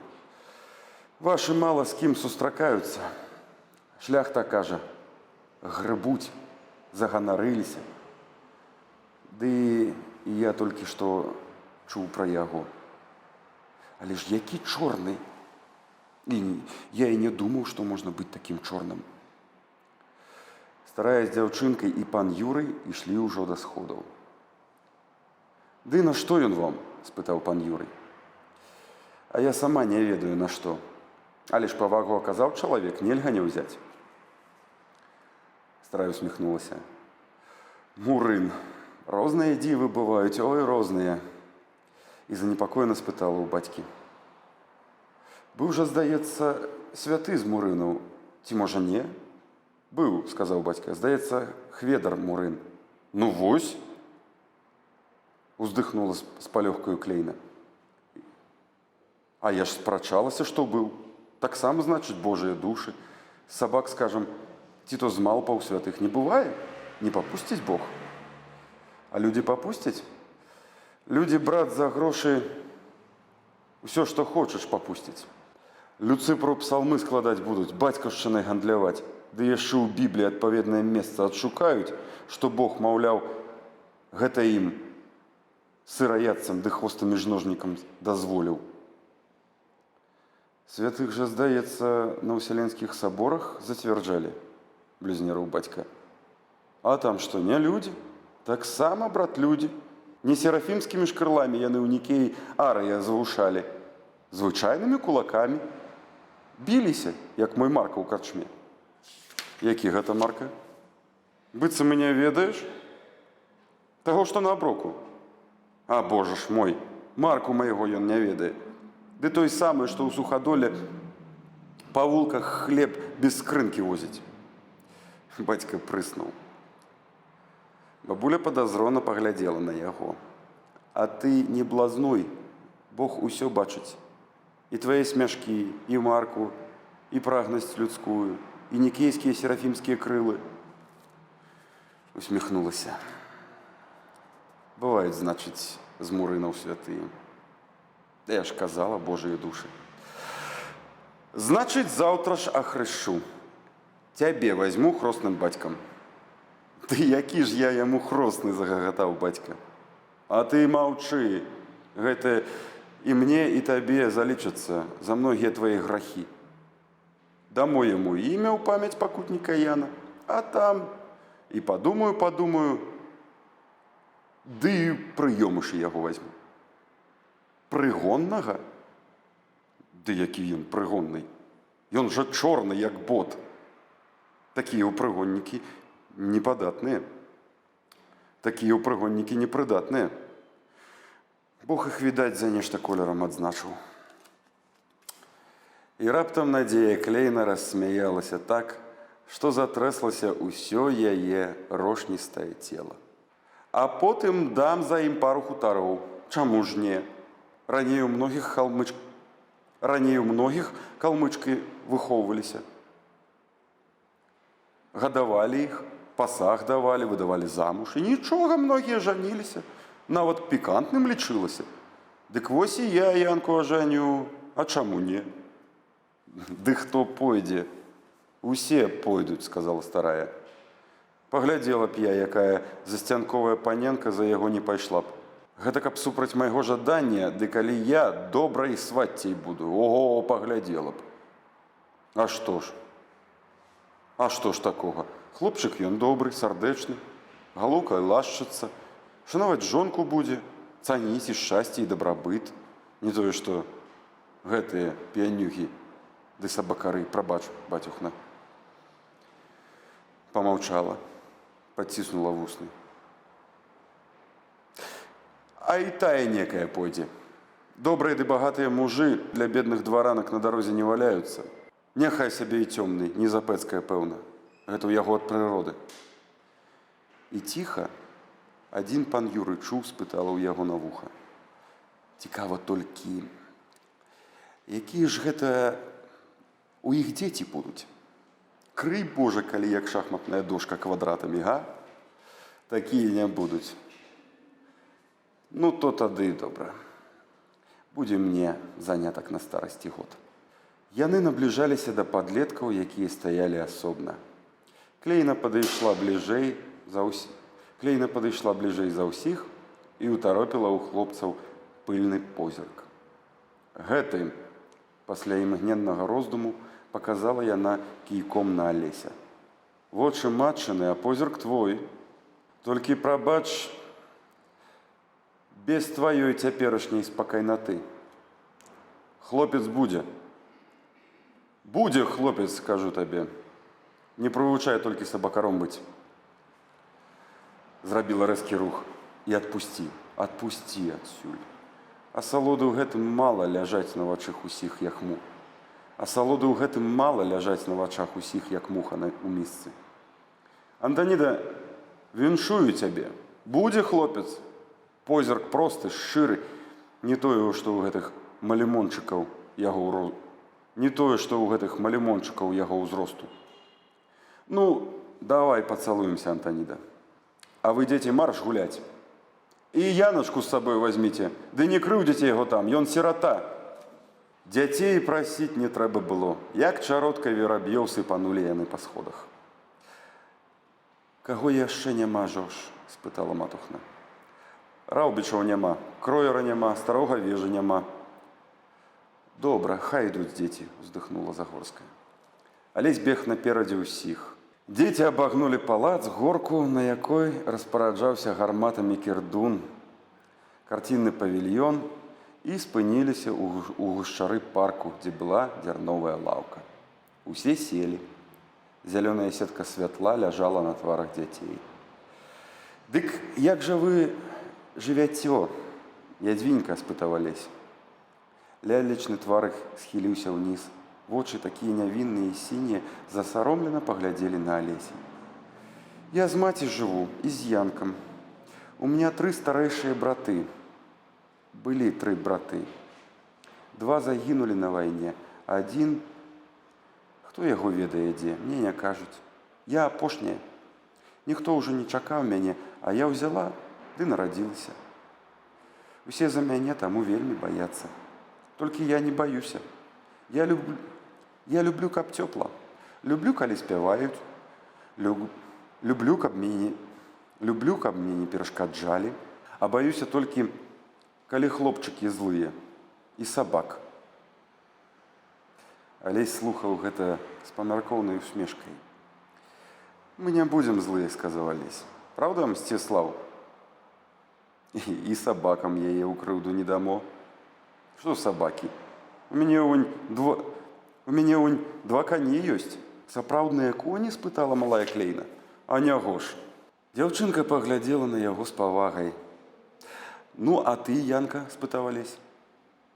Вашы мала з кім сустракаюцца. Шляхта кажа, грыбуць, заганарыліся. Ды і я толькі што чуў пра яго. Але ж які чорны! І я і не думаў, што можна быць такім чорным. Старая з дзяўчынкай і пан Юрый ішлі ўжо да сходаў. «Ды на што ён вам?» – спытаў пан Юрый. «А я сама не ведаю, на што. Але ж павагу аказаў чалавек, нельга не ўзяць». Старая усміхнулася. «Мурын, розныя дзівы бываюць, ой, розныя». І занепакоена спытала ў бацькі. «Быў жа, здаецца, святы з Мурынаў, ці, можа, не?» «Быў», – сказаў бацька, – «здаецца, Хведар Мурын». «Ну, вось!» – уздыхнула з палёгкаю Клейна. «А я ж спрачалася, што быў. Таксама, значыць, Божыя душы. Сабак, скажам, ці то з малпаў святых не бывае? Не папусціць Бог? А людзі папусцяць? Людзі, брат, за грошы ўсё, што хочаш, папусцяць. Люцыпру псалмы складаць будуць, бацькаўшчынай гандляваць. Ды яшчэ ў Бібліі адпаведнае месца адшукаюць, што Бог, маўляў, гэта ім, сыраяццам ды хвостамі жножнікам дазволіў». Святых же, здаецца, на ўселенскіх саборах зацвярджалі, блізнярыў бацька. А там што, не людзі? Таксама, брат, людзі. Не серафімскімі ж крыламі яны ў Нікеі арыя завушалі. Звычайнымі кулакамі. Біліся, як мой Марка ў карчме. Які гэта Марка? Быццам мяне ведаеш? Таго, што на аброку. А, божа ж мой, Марку майго ён не ведае. Ды той самы, што ў сухадоле па вулках хлеб без скрынкі возіць. Бацька прыснуў. Бабуля падазрона паглядзела на яго. А ты не блазнуй, Бог усё бачыць. І твае смяшкі, і Марку, і прагнасць людскую, і нікейскія серафімскія крылы. Усміхнулася. Бываюць, значыць, з мурынаў святыя. Я ж казала, Божыя душы. Значыць, заўтра ж ахрышчу. Цябе вазьму хросным бацькам. Ты які ж я яму хросны, загагатаў бацька. А ты маўчы. Гэта і мне, і табе залічацца за многія твае грахі. Дамо яму імя ў памяць пакутніка Яна, а там і падумаю, ды і прыёмыш яго вазьму. Прыгоннага? Ды які ён прыгонны? Ён жа чорны, як бот. Такія ўпрыгоннікі непадатныя. Такія ўпрыгоннікі непрыдатныя. Бог іх, відаць, за нешта колерам адзначыў. І раптам Надзея Клейна рассмяялася так, што затрэслася ўсё яе рошністае цела. А потым дам за ім пару хутароў. Чаму ж не? Раней у многіх калмычкі выхоўваліся. Гадавалі іх, пасаг давалі, выдавалі замуж. І нічога, многія жаніліся. Нават пікантным лічылася. Дык вось і я Янку ажаню. А чаму не? Ды хто пойдзе? Усе пойдуць, сказала старая. Паглядзела б я, якая засцянковая паненка за яго не пайшла б. Гэта каб супраць майго жадання, ды калі я добрай сваццяй буду. Ого, паглядзела б. А што ж? А што ж такога? Хлопчык ён добры, сардэчны, галоўка лашчыцца, шанаваць жонку будзе, цаніць і шчасце і дабрабыт. Не тое, што гэтыя п'янюгі ды сабакары, прабач, бацюхна. Памаўчала, падціснула вусны. А і тая некая пойдзе. Добрыя ды багатыя мужы для бедных дваранак на дарозе не валяюцца. Няхай сабе і цёмны, не запэцкая, пэўна. Гэта ў яго ад прыроды. І ціха адзін пан Юры чуў, спытала ў яго на вуха. Цікава толькі, якія ж гэта у іх дзеці будуць? Крый, Божа, калі як шахматная дошка квадратамі, га? Такія не будуць. Ну, то тады добра. Будзе мне занятак на старасці год. Яны набліжаліся да падлеткаў, якія стаялі асобна. Клейна падышла бліжэй за ўсіх і ўтаропіла ў хлопцаў пыльны позірк. Гэтым, пасля імгненнага роздуму, паказала яна кійком на Алеся. Вочы матчыны, а позірк твой. Толькі прабач, без тваёй цяперашняй спакайнаты. Хлопец будзе. Будзе хлопец, скажу табе. Не прывучай толькі сабакаром быць. Зрабіла рэзкі рух. І адпусці адсюль. Асалоды ў гэтым мала ляжаць на вачах усіх, як муха. Асалоды ў гэтым мала ляжаць на вачах усіх, як муха у місцы. Антаніда, віншую цябе. Будзе хлопец. Позірк просты, шчыры. Не тое, што ў гэтых малімончыкаў яго ўзросту. Ну, давай пацалуемся, Антаніда. А вы, дзеці, марш гуляць. І Яначку з сабой вазьміце. Ды не крыўдзіце яго там, ён сірата. Дзяцей прасіць не трэба было. Як чародкай вераб'ёў сыпанулі яны па сходах. Каго яшчэ няма, Жорж? Спытала матухна. Раўбічаў няма, кроера няма, старога вежа няма. Добра, хай ідуць дзеці, уздыхнула Загорская. Алесь бег наперадзе ўсіх. Дзеці абагнулі палац, горку, на якой распараджаўся гарматамі кірдун, карцінны павільён, і спыніліся ў гушчары парку, дзе была дзярновая лаўка. Усе селі. Зялёная сетка святла ляжала на тварах дзяцей. «Дык як жа вы жывяцё?» Ядзвінька, спытаў Алесь. Лялечны твар іх схіліўся ўніз. Вочы, такія нявінныя і сінія, засаромлена паглядзелі на Алеся. «Я з маці жыву і з Янкам. У меня 3 старэйшыя браты. Былі 3 браты. 2 загінулі на вайне, а 1... Хто яго ведае дзе? Мне не кажуць. Я апошняя. Ніхто ўжо не чакаў мяне, а я ўзяла ды нарадзілася. Усе за мяне таму вельмі баяцца. Толькі я не баюся. Я люблю, каб цёпла. Люблю, калі спяваюць. Люблю, каб мне не перашкаджалі. А баюся толькі, калі хлопчыкі злыя і сабак». Алесь слухаў гэта з памяркоўнай усмешкай. «Мы не будзем злыя», — сказаў Алесь. «Правда, Мсціслаў? І сабакам яе ў крыўду не дамо. Што сабакі? У мяне онь 2 кані ёсць». «Сапраўдныя коні?» — спытала малая Клейна. «А няго ж». Дзяўчынка паглядзела на яго з павагай. «Ну, а ты, Янка?» — спытаў Алесь.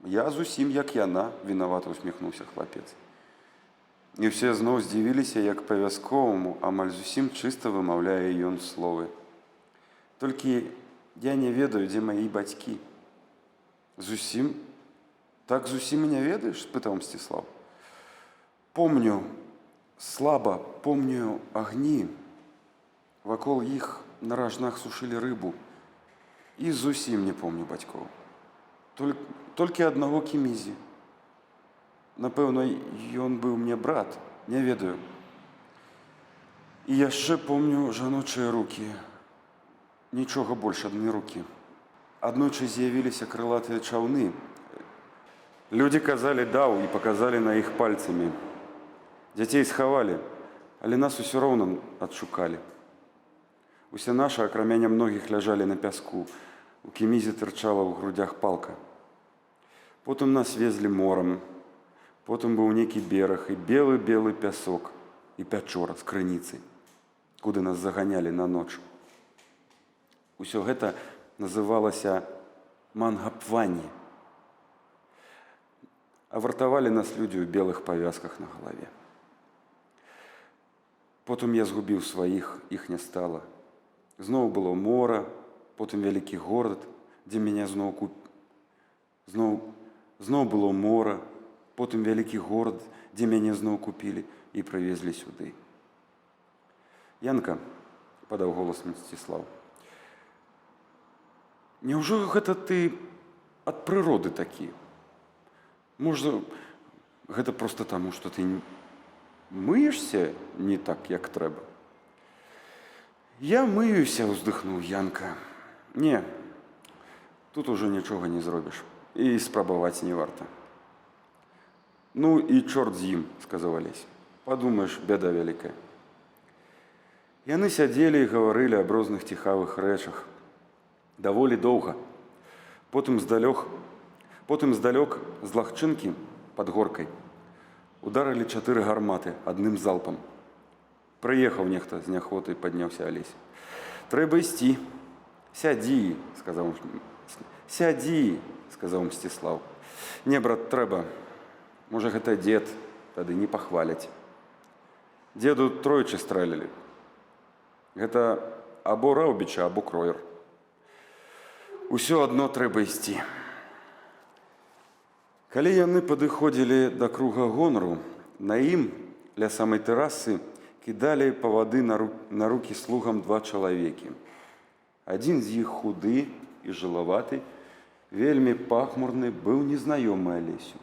«Я зусім як яна», — вінавата усміхнуўся хлапец. І ўсе зноў здзівіліся, як па-вясковаму, амаль зусім чыста вымаўляе ён словы. «Толькі я не ведаю, дзе мае бацькі». «Зусім? Так зусім і не ведаеш?» — спытаў Мсціслаў. «Помню, слаба помню агні. Вакол іх на ражнах сушылі рыбу. І зусім не помню бацькоў. Толькі аднаго Кімізі. Напэўна, ён быў мне брат, не ведаю. І яшчэ помню жаночыя рукі. Нічога больш, адны рукі. Аднойчы з'явіліся крылатыя чаўны. Людзі казалі «даў» і паказалі на іх пальцамі. Дзяцей схавалі, але нас усё роўна адшукалі. Усе нашы, акрамя нямногіх, ляжалі на пяску. У Кімізе тырчала ў грудях палка. Потым нас везлі морам. Потым быў нейкі бераг і белы-белы пясок і пячора з крыніцай, куды нас заганялі на ноч. Усё гэта называлася Мангапвані. А вартавалі нас людзі ў белых павязках на галаве. Потым я згубіў сваіх, іх не стала. Зноў было мора, потым вялікі горад, дзе мяне зноў было мора, потым вялікі горад, дзе мяне зноў купілі і прывезлі сюды. «Янка», — падаў голас Мсціслаў, «няўжо гэта ты ад прыроды такі? Можа, гэта проста таму, што ты мыешся не так, як трэба?» «Я мыюся», — уздыхнуў Янка. «Не, тут ужо нічога не зробіш. І спрабаваць не варта». «Ну і чорт з ім», — сказаў Алесь. «Падумаеш, бяда вялікая». Яны сядзелі і гаварылі аб розных цікавых рэчах. Даволі доўга. Потым здалёк з лагчынкі пад горкай ударылі 4 гарматы адным залпам. «Прыехаў нехта», — з няхотай падняўся Алесь. «Трэба ісці». «Сядзі», — сказаў Мсціслаў. «Не, брат, трэба. Можа, гэта дзед, тады не пахваляць. Дзеду тройчы стрэлілі. Гэта або Раўбіча, або Кроер. Усё адно трэба ісці». Калі яны падыходзілі да круга гонару, на ім, ля самай тэрасы, кідалі па вады на рукі слугам 2 чалавекі. Адзін з іх худы і жылаваты, вельмі пахмурны, быў незнаёмы Алесю.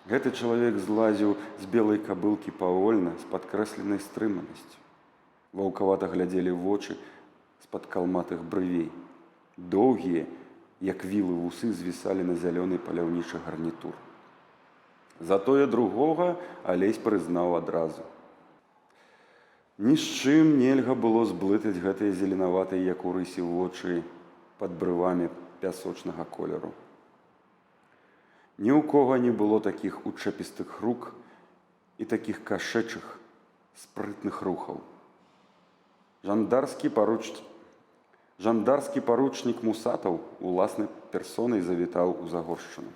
Гэты чалавек злазіў з белай кабылкі павольна, з падкрэсленай стрыманасцю. Ваўкавата глядзелі вочы з-пад калматых брывей. Доўгія, як вілы вусы, звісалі на зялёны паляўнічы гарнітур. Затое другога Алесь прызнаў адразу. Ні з чым нельга было зблытаць гэтыя зеленаватыя, як у рысі, вочы пад брывамі пясочнага колеру. Ні ў кога не было такіх учэпістых рук і такіх кашэчых, спрытных рухаў. Жандарскі паручнік Мусатаў уласнай персонай завітаў у Загоршчыну.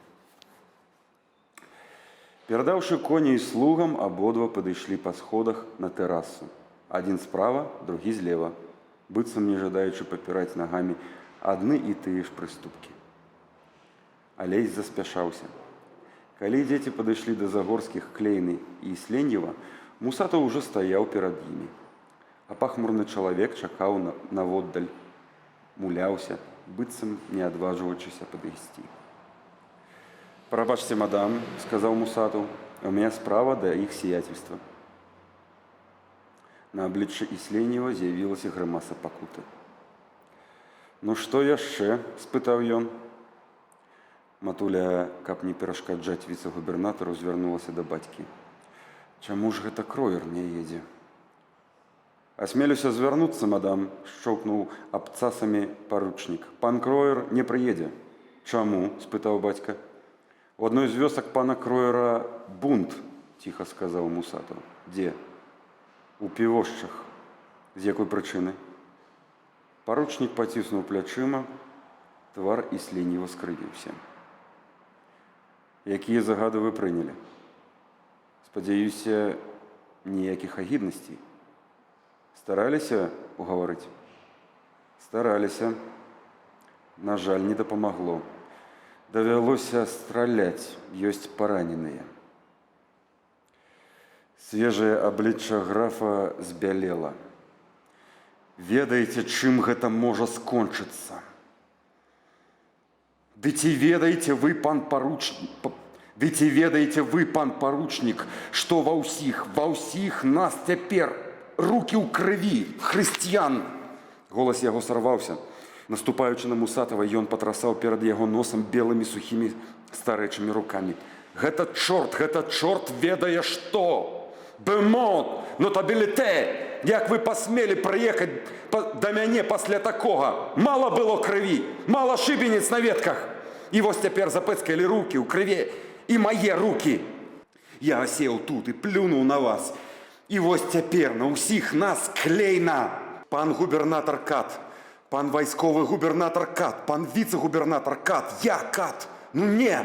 Перадаўшы коней слугам, абодва падышлі па сходах на тэрасу. Адзін справа, другі злева, быццам не жадаючы папіраць нагамі адны і тыя ж прыступкі. Алесь заспяшаўся. Калі дзеці падышлі да Загорскіх, Клейны і Сленьева, Мусатаў ужо стаяў перад імі. А пахмурны чалавек чакаў наводдаль, муляўся, быццам не адважваючыся падысці. «Прабачце, мадам», – сказаў Мусатаў, – «у меня справа да іх сиятельства». На абліччы Ісленьева з'явілася грымаса пакуты. «Ну што яшчэ?» – спытаў ён. Матуля, каб не перашкаджаць віцэ-губернатару, звярнулася да бацькі. «Чаму ж гэта кроер не едзе?» «Асмелюся звярнуцца, мадам», – шчоўкнуў абцасамі паручнік. «Пан кроер не прыедзе». «Чаму?» – спытаў бацька. «У адной з вёсак пана кроера бунт», – ціха сказаў Мусатаў. «Дзе?» «У півошчах». «З якой прычыны?» Паручнік паціснуў плячыма, твар Ісленьева скрывіўся. «Якія загады вы прынялі?» «Спадзяюся, ніякіх агіднасцей». «Стараліся угаварыць?» «Стараліся. На жаль, не дапамагло. Давялося страляць, ёсць параненыя». Свежае аблічча графа збялела. «Ведаеце, чым гэта можа скончыцца? Ды ці ведаеце вы, пан паручнік, што ва ўсіх нас цяпер рукі ў крыві, хрысціян!» Голас яго сарваўся. Наступаючы на Мусатава, ён патрасаў перад яго носам белымі сухімі старэчымі рукамі. Гэта чорт ведае што! Бемонт, нотабіліте! Як вы пасмелі прыехаць да мяне пасля такога? Мала было крыві, мала шыбеніц на ветках. І вось цяпер запэцкалі рукі ў крыве, і мае рукі. Я асеў тут і плюнуў на вас. І вось цяпер на ўсіх нас клейна. Пан губернатар Кат, пан вайсковы губернатар Кат, пан віцэ-губернатар Кат, я Кат. Ну не!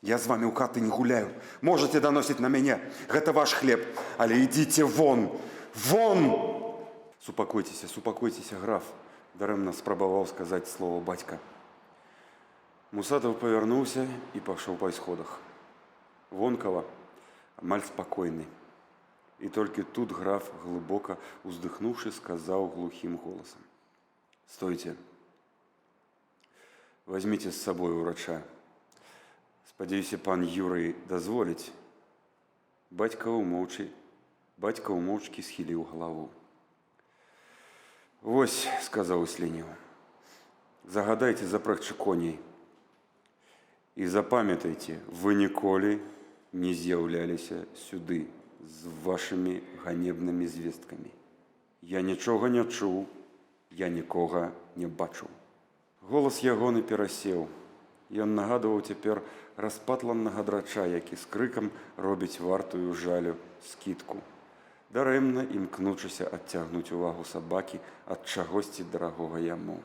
Я з вамі ў каты не гуляю. Можаце даносіць на мяне. Гэта ваш хлеб. Але ідзіце вон. Вон! Супакойцеся, граф. Дарэмна спрабаваў сказаць слова бацька. Мусатаў павярнуўся і пайшоў па сходах. Вонкава, амаль спакойны. І толькі тут граф, глыбока уздыхнуўшы, сказаў глухім голасам. «Стойце. Возьмите з сабой урача. Спадзяюся, пан Юрый дазволіць». Бацька ўмоўчкі схіліў галаву. «Вось», – сказаў Ісленьев, – «загадайце запрагчы коней. І запамятайце, вы ніколі не з'яўляліся сюды з вашымі ганебнымі звесткамі. Я нічога не чуў, я нікога не бачыў». Голас ягоны перасеў. Ён нагадваў цяпер распатланнага драча, які з крыкам робіць вартую жалю скідку, дарэмна імкнучыся адцягнуць увагу сабакі ад чагосьці дарагога яму.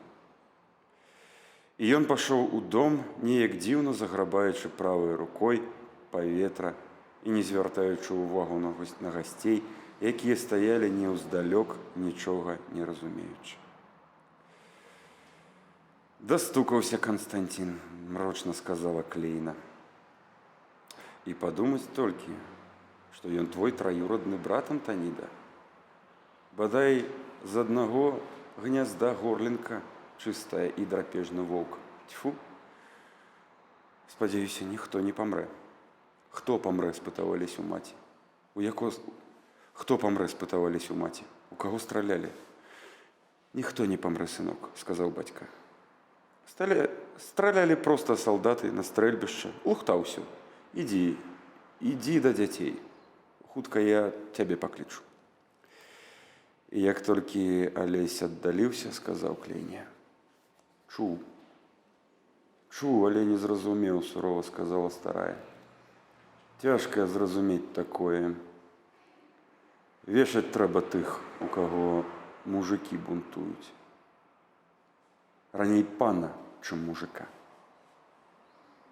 І ён пашоў у дом, неяк дзіўна заграбаючы правай рукой паветра і не звяртаючы ўвагу на гасцей, якія стаялі неўздалёк, нічога не разумеючы. «Дастукаўся Канстантин», – мрочна сказала Клейна. «І падумаць толькі, што ён твой траюродны брат, Антаніда. Бадай з аднаго гнязда горлінка чыстая і драпежны воўк. Тьфу! Спадзяюся, ніхто не памрэ». «Хто памрэ?» – спытаў Алесь у маці. «Хто памрэ?» – спытаў Алесь у маці. «У каго стралялі?» «Ніхто не памрэ, сынок», – сказаў бацька. «Стралялі проста салдаты на стрэльбішча. Лухта ўсё. Ідзі, Ідзі да дзяцей. Хутка я цябе паклічу. І як толькі Алесь аддаліўся, сказаў Клейне. Чуў. Чуў, але не зразумеў, сурова сказала старая. Цяжка зразумець такое. Вешаць трэба тых, у каго мужыкі бунтуюць. Раней пана, чым мужика.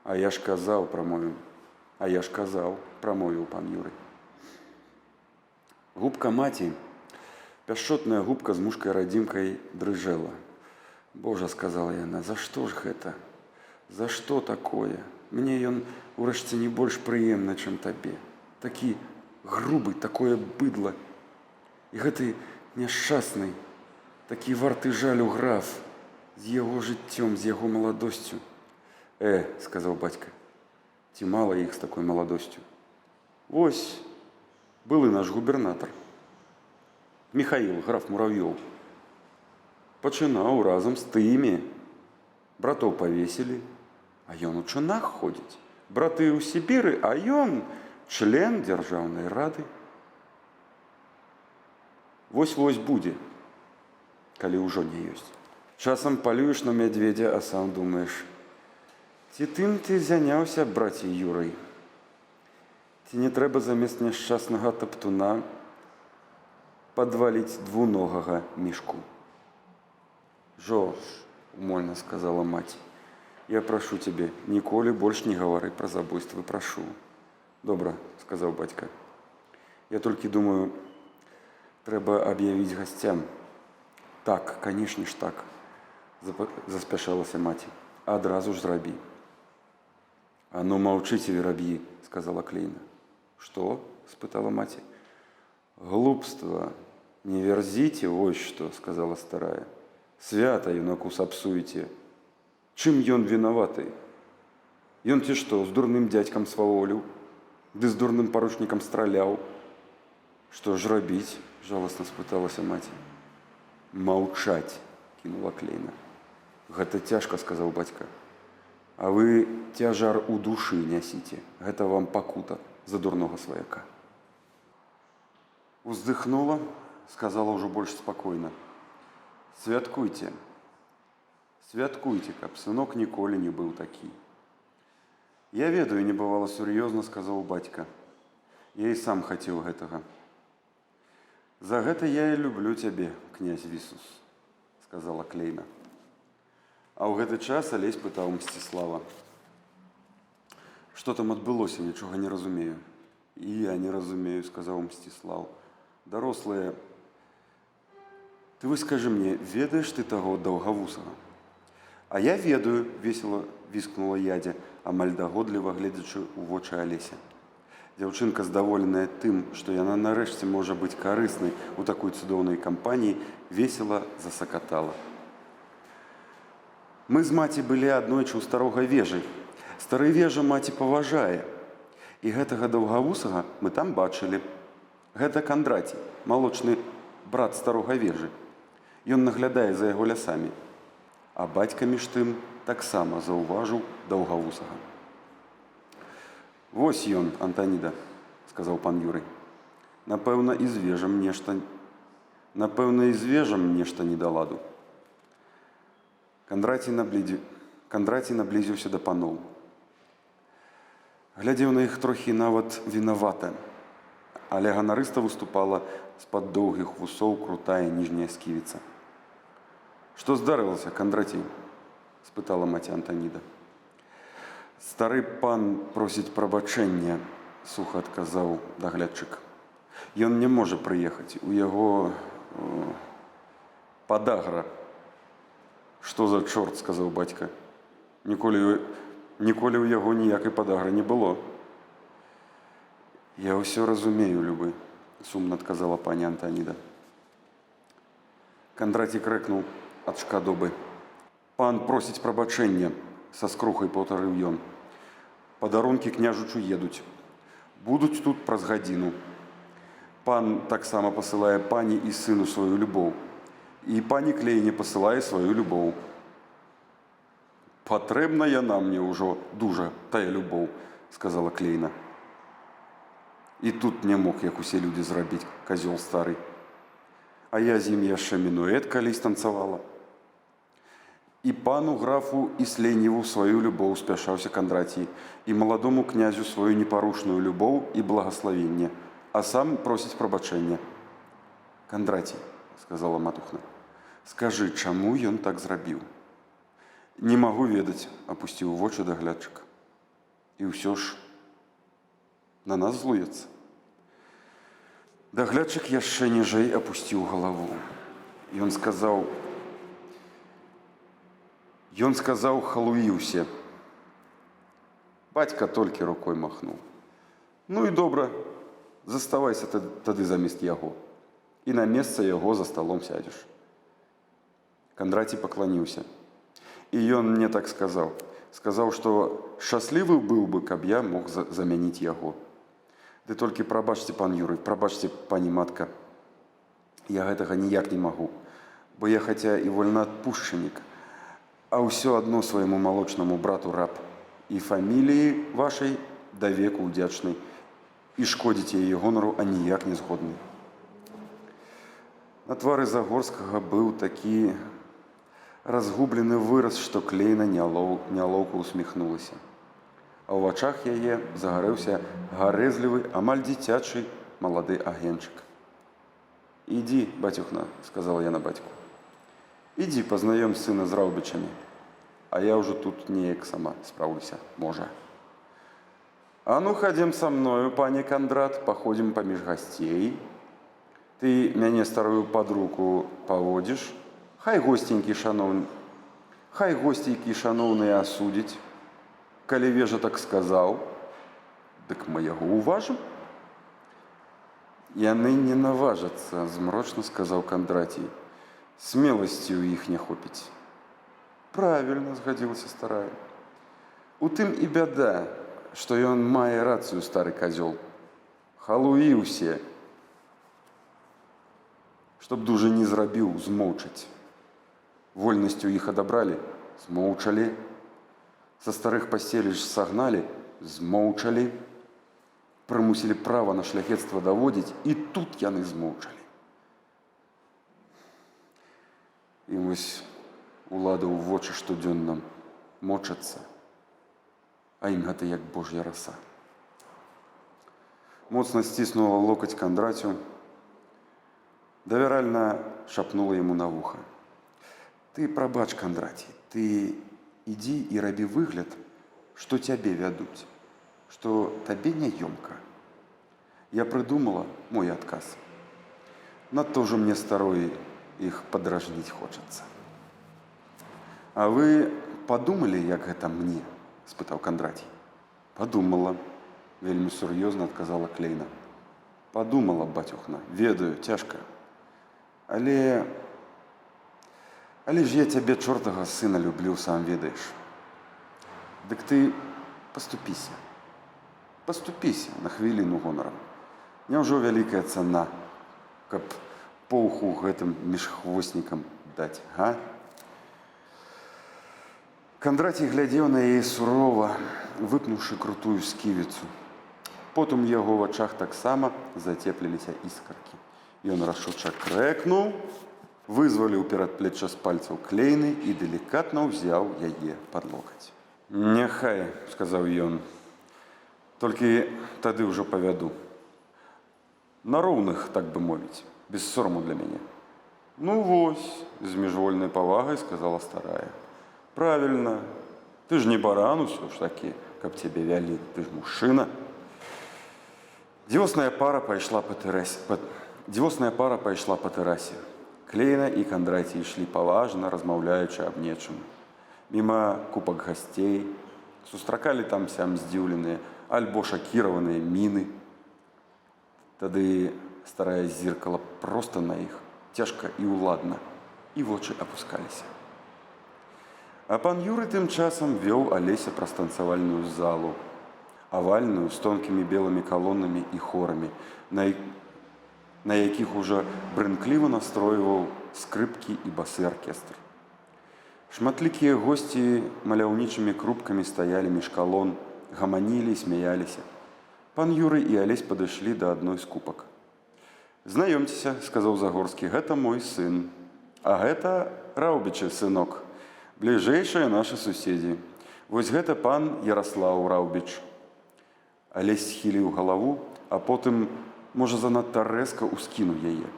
А я ж казаў, прамовіў пан Юрый. Губка маці, пяшчотная губка з мушкай-радзімкай дрыжэла. Божа, сказала яна, за што ж гэта? За што такое? Мне ён урэшце не больш прыемны, чым табе. Такі грубы, такое быдла. І гэты няшчасны, такі варты жалю граф з яго жыццём, з яго маладосцю. Сказаў бацька, ці мала іх з такой маладосцю? Вось, былы наш губернатар. Михаил, граф Муравьёв. Пачынаў разам з тымі. Братоў павесілі, а ён у чынах ходзіць. Браты ў Сібіры, а ён член дзяржаўнай рады. Вось-вось будзе, калі ўжо не ёсць. Часам палюеш на мядзведзя, а сам думаеш, ці тым ты заняўся, браце Юрый? Ці не трэба замест няшчаснага таптуна падваліць двуногага мішку? Жорж, умольна сказала маці, я прашу цябе, ніколі больш не гавары пра забойствы, прашу. Добра, сказаў бацька. Я толькі думаю, трэба аб'явіць гасцям. Так, канешне ж так, заспяшалася маці. Адразу ж зрабі. А ну маўчыце, вераб'і, сказала Клейна. Што? Спытала маці. Глупства, не верзіце, вось што, сказала старая. Свята юнаку сапсуеце. Чым ён вінаваты? Ён ці што, з дурным дзядзькам сваволіў? Ды з дурным паручнікам страляў? Што ж рабіць? Жаласна спыталася маці. Маўчаць, кінула Клейна. Гэта цяжка, сказаў бацька. А вы цяжар у душы нясіце. Гэта вам пакута за дурнога сваяка. Уздыхнула, сказала ўжо больш спакойна. Святкуйце. Святкуйце, каб сынок ніколі не быў такі. Я ведаю, не бывала сур'ёзна, сказаў бацька. Я і сам хацеў гэтага. За гэта я і люблю цябе, князь Вісус, сказала Клейна. А ў гэты час Алесь пытаў Мсціслава. Што там адбылося, нічога не разумею. І я не разумею, сказаў Мсціслав. Дарослыя, ты вы скажы мне, ведаеш ты таго даўгавусага? А я ведаю, весела віскнула Ядзя, амаль дагодліва гледзячы ў вочы Алеся. Дзяўчынка, здаволеная тым, што яна нарэшце можа быць карыснай у такой цудоўнай кампаніі, весела засакатала. Мы з маці былі аднойчы ў старога вежы. Стары вежа маці паважае. І гэтага даўгавусага мы там бачылі. Гэта Кандраці, малочны брат старога вежы. Ён наглядае за яго лясамі. А бацька між тым таксама заўважыў даўгавусага. Вось ён, Антаніда, сказаў пан Юрый. Напэўна, і з вежам нешта не да ладу. Кандраці наблізіўся да паноў. Глядзеў на іх трохі нават вінавата, але ганарыста выступала з-пад доўгіх вусоў крутая ніжняя сківіца. Што здарылася, Кандраці? Спытала маці Антаніда. Стары пан просіць прабачэння, суха адказаў даглядчык. Ён не можа прыехаць, у яго падагра. Што за чорт, сказаў бацька. Ніколі ў яго ніякай падагры не было. Я ўсё разумею, любы, сумна адказала пані Антаніда. Кандраці крэкнуў ад шкадобы. Пан просіць прабачэння, са скрухай паўтарыў ён. Падарункі княжучу едуць. Будуць тут праз гадзіну. Пан таксама пасылае пані і сыну сваю любоў. І пані Клейне пасылае сваю любоў. Патрэбна яна мне ўжо дужа, тая любоў, сказала Клейна. І тут не мог, як усе людзі зрабіць, казёл стары. А я з ім яшчэ мінуэт калісь танцавала. І пану графу Ісленеву сваю любоў спяшаўся Кандратій, і маладому князю сваю непарушную любоў і благаславенне, а сам просіць прабачэння. Кандратій, сказала матухна, скажы, чаму ён так зрабіў? Не магу ведаць, апусціў вочы даглядчык. І ўсё ж на нас злуецца. Даглядчык яшчэ ніжэй апусціў галаву. Ён сказаў, халуіўся. Бацька толькі рукой махнуў. Ну і добра, заставайся тады замест яго. І на месца яго за сталом сядзеш. Кандратій пакланіўся. І ён мне так сказаў. Сказаў, што шчаслівы быў бы, каб я мог замяніць яго. Ды толькі прабачце, пан Юрый, прабачце, пані матка. Я гэтага ніяк не магу, бо я хаця і вольнаадпушчанік, а ўсё адно свайму малочнаму брату раб. І фаміліі вашай да веку ўдзячнай. І шкодзіць яе гонару аніяк не згодны. На твары Загорскага быў такі разгублены выраз, што Клейна нялоўка усміхнулася. А ў вачах яе загарэўся гарэзлівы, амаль дзіцячы малады агенчык. «Ідзі, бацюхна», – сказала яна бацьку. «Ідзі, пазнаём сына з раўбічамі, а я ўжо тут неяк сама спраўлюся, можа. А ну, хадзем са мною, пане Кандрат, паходзім паміж гасцей. Ты мяне старую пад руку паводзіш, хай госцейкі шаноўныя асудзіць. Калі вежа так сказаў, дык мы яго ўважым». «Яны не наважацца», – змрочна сказаў Кандратій. «Смеласці ў іх не хопіць». «Правільна», – згадзілася старая. «У тым і бяда, што ён мае рацыю, стары казёл. Халуіўся. Чтоб дужа не зрабіў, змоўчаць. Вольнасцю іх адабралі, змоўчалі. Са старых паселішч сагналі, змоўчалі. Прымусілі права на шляхецтва даводзіць, і тут яны змоўчалі. І вось улада ў вочы штодзённа мочацца, а ім гэта як божья раса». Моцна сціснула локаць Кандратю, давяральна шапнула яму на вуха. «Ты прабач, Кандратій, ты ідзі і рабі выгляд, што цябе вядуць, што табе няёмка. Я прыдумала мой адказ. Надто ўжо мне старой іх падражніць хочацца». «А вы падумалі, як гэта мне?» – спытаў Кандратій. «Падумала», – вельмі сур'ёзна адказала Клейна. «Падумала, бацюхна, ведаю, цяжка. Але ж я цябе, чортага сына, люблю, сам ведаеш. Дык ты паступіся. Паступіся на хвіліну гонарам. Няўжо вялікая цана, каб поўху гэтым міжхвостнікам даць, га?» Кандратій глядзеў на яе сурова, выпнуўшы крутую сківіцу. Потым у яго вачах таксама зацепліліся іскаркі. Ён рашуча крэкнуў, вызваліў перадплечча з пальцаў Клейны і далікатна ўзяў яе пад локаць. «Няхай», – сказаў ён, – «толькі тады ўжо павяду. На роўных, так бы мовіць, без сораму для мяне». «Ну вось», – з міжвольнай павагай сказала старая. «Правільна, ты ж не баран усё ж такі, каб цябе вялі, ты ж мужчына». Дзівосная пара пайшла па тэрасе. Клейна і Кандратій ішлі паважна, размаўляючы аб нечым. Міма купак гасцей, сустракалі там-сям здзіўленыя альбо шакіраваныя міны. Тады старая зіркала проста на іх, цяжка і ўладна, і вочы апускаліся. А пан Юрый тым часам вёў Алеся праз танцавальную залу, авальную, з тонкімі белымі калонамі і хорамі, на якіх ужо брынкліва настройваў скрыпкі і басы аркестр. Шматлікія госці маляўнічымі крупкамі стаялі між калон, гаманілі і смяяліся. Пан Юрый і Алесь падышлі да адной з купак. «Знаёмцеся», – сказаў Загорскі, – «гэта мой сын. А гэта Раўбічы, сынок, бліжэйшыя нашы суседзі. Вось гэта пан Яраслаў Раўбіч». Алесь схіліў галаву, а потым, можа, занадта рэзка ўскінуў яе.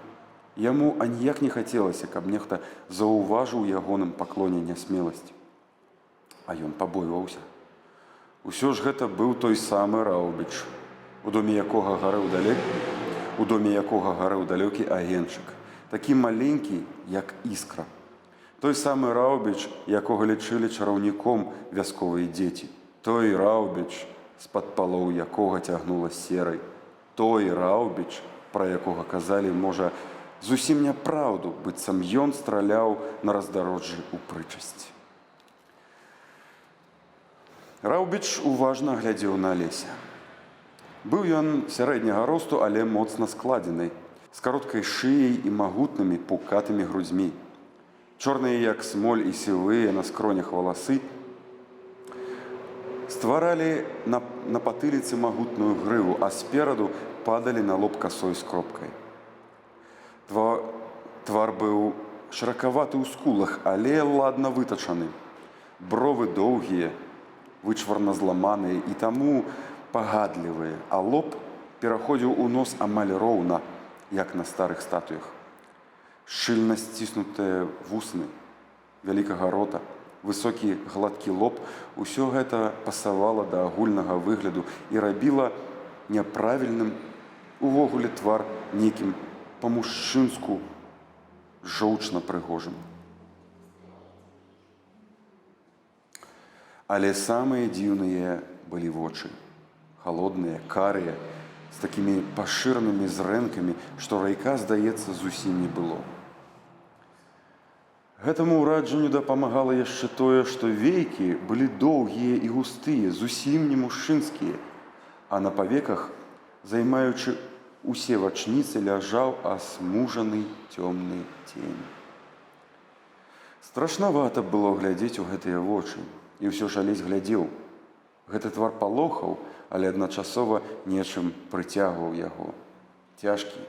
Яму аніяк не хацелася, каб нехта заўважыў ягоным паклоне нясмеласць. А ён пабойваўся. Усё ж гэта быў той самы Раўбіч, у доме якога гарэў далёкі агеньчык, такі маленькі, як іскра. Той самы Раўбіч, якога лічылі чараўніком вясковыя дзеці. Той Раўбіч, з-пад палоў якога цягнула серай. Той Раўбіч, пра якога казалі, можа, зусім няпраўду, быццам ён страляў на раздарожжы ў прычасці. Раўбіч уважна глядзеў на Алеся. Быў ён сярэдняга росту, але моцна складзены, з кароткай шыяй і магутнымі пукатымі грудзьмі. Чорныя, як смоль, і сівыя на скронях валасы стваралі на патыліцы магутную грыву, а спераду падалі на лоб касой з кропкай. Твар быў шыракаваты ў скулах, але ладна вытачаны. Бровы доўгія, вычварна зламаныя і таму пагадлівыя, а лоб пераходзіў у нос амаль роўна, як на старых статуях. Шчыльна сціснутыя вусны вялікага рота, высокі гладкі лоб – усё гэта пасавала да агульнага выгляду і рабіла няправільным увогуле твар нейкім па-мужчынску жоўчна прыгожым. Але самыя дзіўныя былі вочы. Халодныя, карыя, з такімі пашыранымі зрэнкамі, што райка, здаецца, зусім не было. Гэтаму ўраджанню дапамагала яшчэ тое, што вейкі былі доўгія і густыя, зусім не мужчынскія, а на павеках, займаючы усе вачніцы, ляжаў асмужаны цёмны цень. Страшнавата было глядзець у гэтыя вочы, і ўсё ж Алесь глядзеў. Гэты твар палохаў, але адначасова нечым прыцягваў яго. Цяжкі,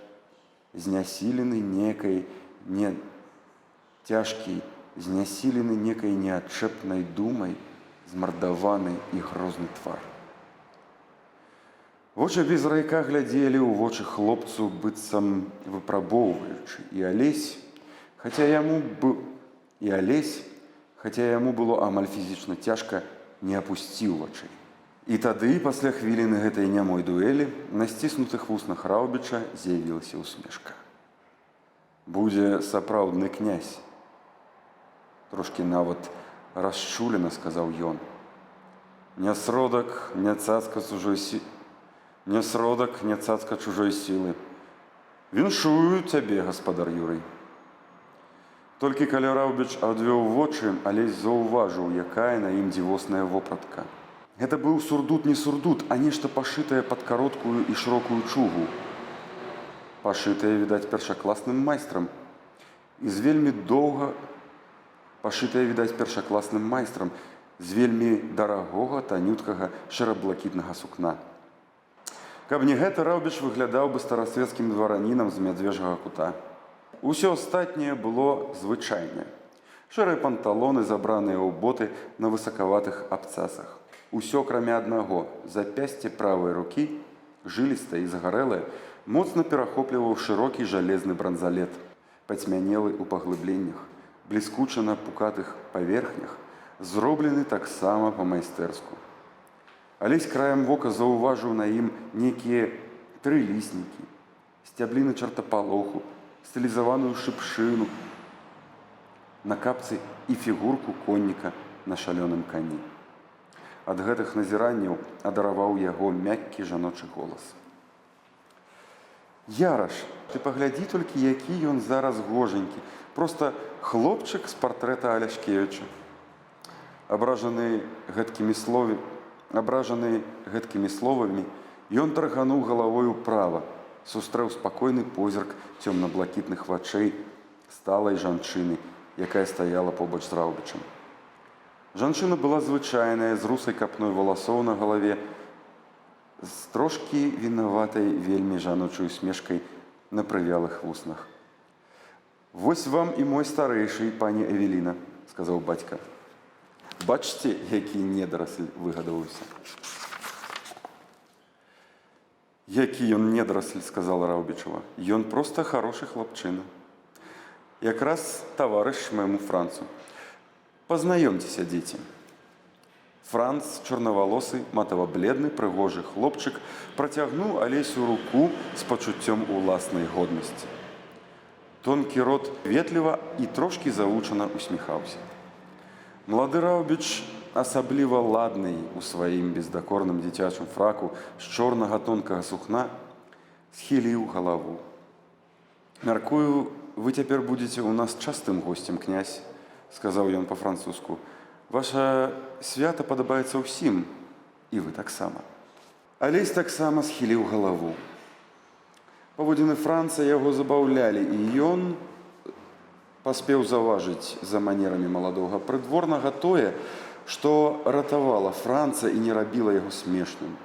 знясілены некай неадчэпнай думай, змардаваны і грозны твар. Вочы без райка глядзелі ў вочы хлопцу, быццам выпрабоўваючы, і Алесь, хаця яму было амаль фізічна цяжка, не апусціў вачэй. І тады, пасля хвіліны гэтай нямой дуэлі, на сціснутых вуснах Раўбіча з'явілася ўсмешка. «Будзе сапраўдны князь», трошкі нават расчулена сказаў ён. «Не сродак, не цацка чужой сілы. Віншую цябе, гаспадар Юрый». Толькі калі Раўбіч адвёў вочы, Алесь заўважыў, якая на ім дзівосная вопратка. Гэта быў сурдут не сурдут, а нешта пашытае пад кароткую і шырокую чугу. Пашытае, відаць, першакласным майстрам. З вельмі дарагога, танюткага, шэра-блакітнага сукна. Каб не гэта, Раўбіч выглядаў бы старасвецкім дваранінам з Мядзвежага кута. Усё астатняе было звычайнае. Шэрыя панталоны, забраныя ў боты на высакаватых абцасах. Усё, акрамя аднаго, запясце правай рукі, жылістае і загарэлае, моцна перахопліваў шырокі жалезны бранзалет, пацьмянелы ў паглыбленнях, бліскуча на пукатых паверхнях, зроблены таксама па-майстэрску. Алесь краем вока заўважыў на ім нейкія трыліснікі, сцябліны чартапалоху, стылізаваную шыпшыну, на капцы і фігурку конніка на шалёным кані. Ад гэтых назіранняў адараваў яго мяккі жаночы голас. «Яраш, ты паглядзі толькі, які ён зараз гоженькі, проста хлопчык з партрэта Аляшкевіча». Абражаны гэткімі словамі, ён таргануў галавой управа, сустрэў спакойны позірк цёмна-блакітных вачэй сталай жанчыны, якая стаяла побач з Раўбічам. Жанчына была звычайная, з русай капной валасоў на галаве, з трошки вінаватай вельмі жаночай усмешкай на прывялых вуснах. «Вось вам і мой старэйшы, пані Эвеліна», – сказаў бацька. «Бачце, які недарасль выгадаваўся». «Які ён недарасль», – сказала Раўбічава. «Ён проста хорошы хлапчына. Якраз таварыш майму Францу. Пазнаёмцеся, дзеці». Франц, чорнавалосы, матава-бледны, прыгожы хлопчык, працягнуў Алесю руку з пачуццём уласнай годнасці. Тонкі рот ветліва і трошкі завучана усміхаўся. Малады Раўбіч, асабліва ладны у сваім бездакорным дзіцячым фраку з чорнага тонкага сукна, схіліў галаву. «Мяркую, вы цяпер будзеце ў нас частым госцем, князь», – сказаў ён па-французску. «Ваша свята падабаецца ўсім, і вы таксама». Алесь таксама схіліў галаву. Паводзіны Франца яго забаўлялі, і ён паспеў заўважыць за манерамі маладога прыдворнага тое, што ратавала Франца і не рабіла яго смешным.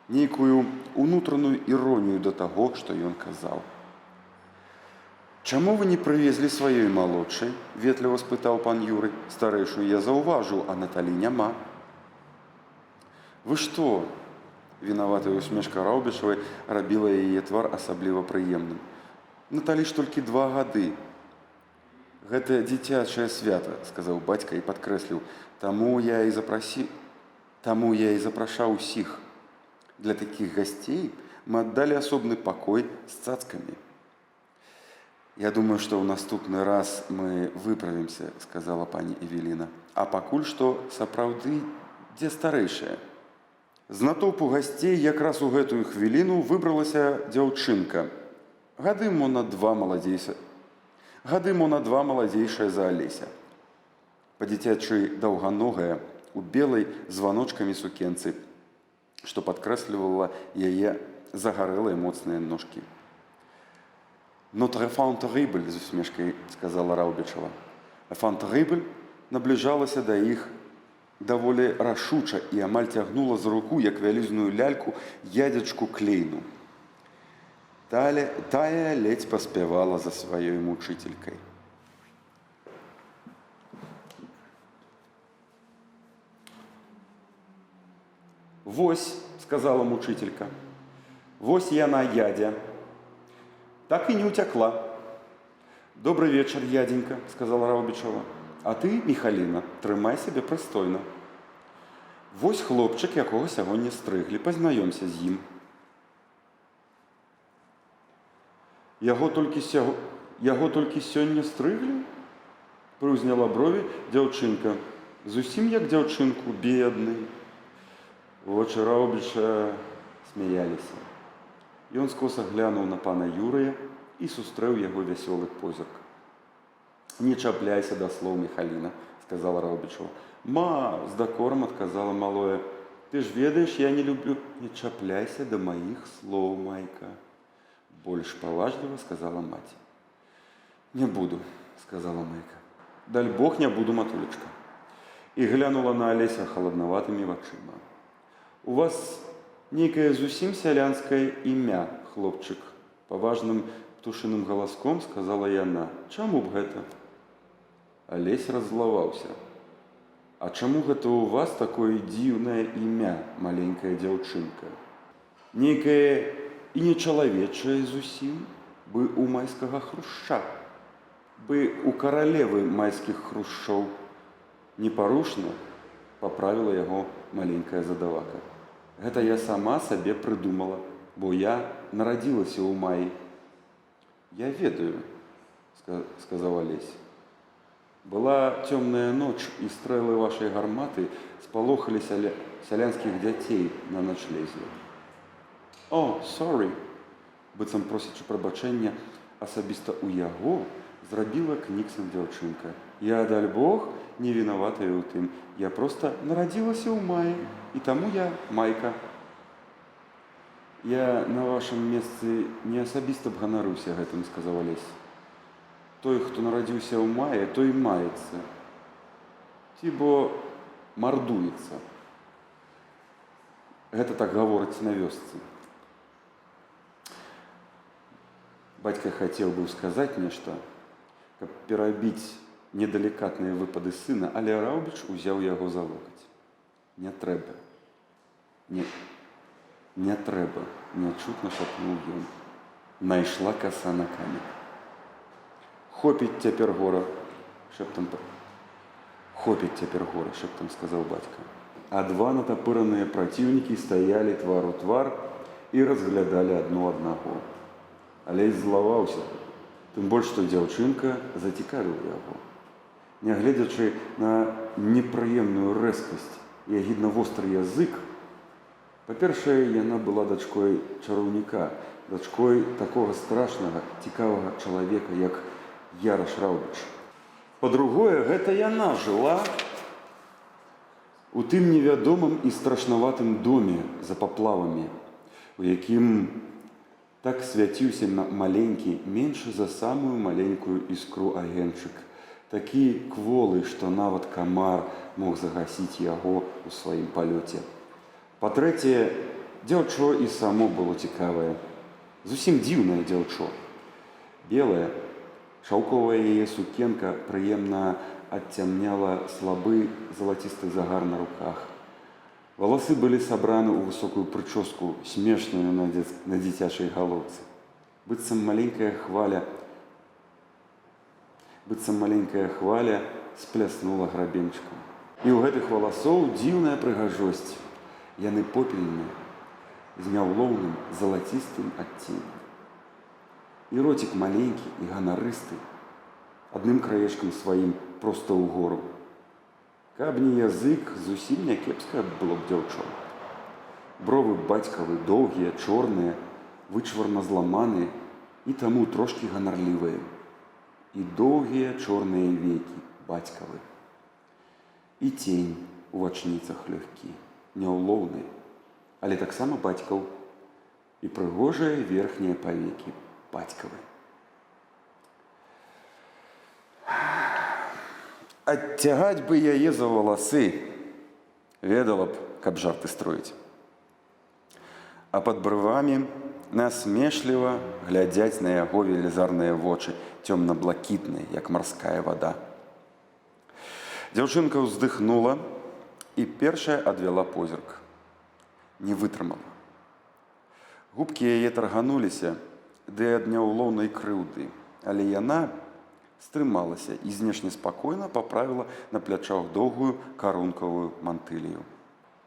Нейкую унутраную іронію да таго, што ён казаў. «Чаму вы не прывезлі сваёй малодшай?» – ветліва спытаў пан Юрый. «Старэйшую я заўважыў, а Наталі няма». «Вы што?» – вінаватая усмешка Раўбічавай рабіла яе твар асабліва прыемным. «Наталі ж толькі 2 гады». «Гэта дзіцячае свята», – сказаў бацька і падкрэсліў. «Таму я і запрашаў усіх. Для такіх гасцей мы аддалі асобны пакой з цацкамі». «Я думаю, што ў наступны раз мы выправімся», – сказала пані Эвеліна. «А пакуль што сапраўды дзе старэйшая?» З натоўпу гасцей якраз у гэтую хвіліну выбралася дзяўчынка. Гады мо на 2 маладзейшая за Алеся. Па-дзіцячы даўганогая, у белай званочкамі сукенцы, што падкрэслівала яе загарэлыя моцныя ножкі. «Notre enfant terrible», – з усмешкай сказала Раўбічава. Enfant terrible набліжалася да іх даволі рашуча і амаль цягнула за руку, як вялізную ляльку, ядзячку Клейну. Тая ледзь паспявала за сваёй мучителькай. «Вось», – сказала мучителька, – «вось яна, ядзя. Так і не ўцякла». «Добрый вечар, ядзенька», – сказала Раўбічава. «А ты, Міхаліна, трымай сябе прыстойна. Вось хлопчык, якога сягоння стрыглі, пазнаёмся з ім». Яго толькі сёння стрыглі?» – прыўзняла брові дзяўчынка. «Зусім як дзяўчынку, бедны». Вочы Раўбіча смяяліся. Ён скоса глянуў на пана Юрыя і сустрэў яго вясёлы позірк. «Не чапляйся да слоў, Міхаліна», – сказала Раўбічава. «Ма», – з дакорам адказала малое, – «ты ж ведаеш, я не люблю». «Не чапляйся да маіх слоў, майка», – больш паважліва сказала маці. «Не буду», – сказала майка. «Даль Бог, не буду, матулечка». І глянула на Алеся халаднаватымі вачыма. «У вас нейкае зусім сялянскае імя, хлопчык», – паважным птушыным галаском сказала яна. «Чаму б гэта?» Алесь раззлаваўся. «А чаму гэта ў вас такое дзіўнае імя, маленькая дзяўчынка? Нейкае і нечалавечае зусім, бы у майскага хрушча, бы у каралевы майскіх хрушчоў». Непарушна паправіла яго маленькая задавака. «Гэта я сама сабе прыдумала, бо я нарадзілася ў маі». «Я ведаю», – сказаў Алесь. «Была цёмная ноч, і стрэлы вашай гарматы спалохалі сялянскіх дзяцей на начлезе». «О, sorry», – быццам просячы прабачэння, асабіста ў яго зрабіла кніксам дзяўчынка. «Я, даль Бог, не вінаватая ў тым. Я проста нарадзілася ў маі, і таму я майка». «Я на вашым месцы не асабіста б ганаруся гэтым», – сказаў Алесь. «Той, хто нарадзіўся ў маі, той маецца. Ці бо мардуецца». Гэта так гаворыць на вёсцы. Бацька хацеў бы сказаць нешта, каб перабіць недалікатныя выпады сына, але Раўбіч узяў яго за локаць. Не трэба. Не трэба, нячутна шапнуў ён. Найшла каса на камень. Хопіць цяпер гора, шэптам сказаў бацька. А два натапыраныя праціўнікі стаялі твар у твар і разглядалі адно аднаго. Алесь злаваўся, тым больш, што дзяўчынка зацікавіла яго. Нягледзячы на непрыемную рэзкасць і агідна востры язык, па-першае, яна была дачкой чараўніка, дачкой такога страшнага, цікавага чалавека, як Яраш Раўбіч. Па-другое, гэта яна жыла у тым невядомым і страшнаватым доме за паплавамі, у якім так свяціўся маленькі, меншы за самую маленькую іскру агеньчык, такі кволы, што нават камар мог загасіць яго ў сваім палёце. Па-трэцяе, дзяўчо і само было цікавае. Зусім дзіўнае дзяўчо. Белая, шаўковая яе сукенка прыемна адцямняла слабы залацісты загар на руках. Валасы былі сабраны ў высокую прычоску, смешную на дзіцячай галоўцы. Быццам маленькая хваля спляснула грабенчыкам. І ў гэтых валасоў дзіўная прыгажосць. Яны попельныя, з няўлоўным залацістым адценнем. І роцік маленькі і ганарысты, адным краешкам сваім проста ўгору. Каб не язык, зусім някепскае было б дзяўчо. Бровы бацькавы доўгія, чорныя, вычварна зламаныя і таму трошкі ганарлівыя. І доўгія чорныя векі бацькавы. І цень у вачніцах лёгкі, няўлоўны, але таксама бацькаў, і прыгожыя верхнія павекі бацькавы. Адцягаць бы яе за валасы, ведала б, каб жарты строіць. А пад брывамі насмешліва глядзяць на яго велізарныя вочы, цёмна-блакітныя, як марская вада. Дзяўчынка ўздыхнула і першая адвяла позірк. Не вытрымала. Губкі яе таргануліся, ды ад няўлоўнай крыўды, але яна стрымалася і знешне спакойна паправіла на плячах доўгую карункавую мантылію.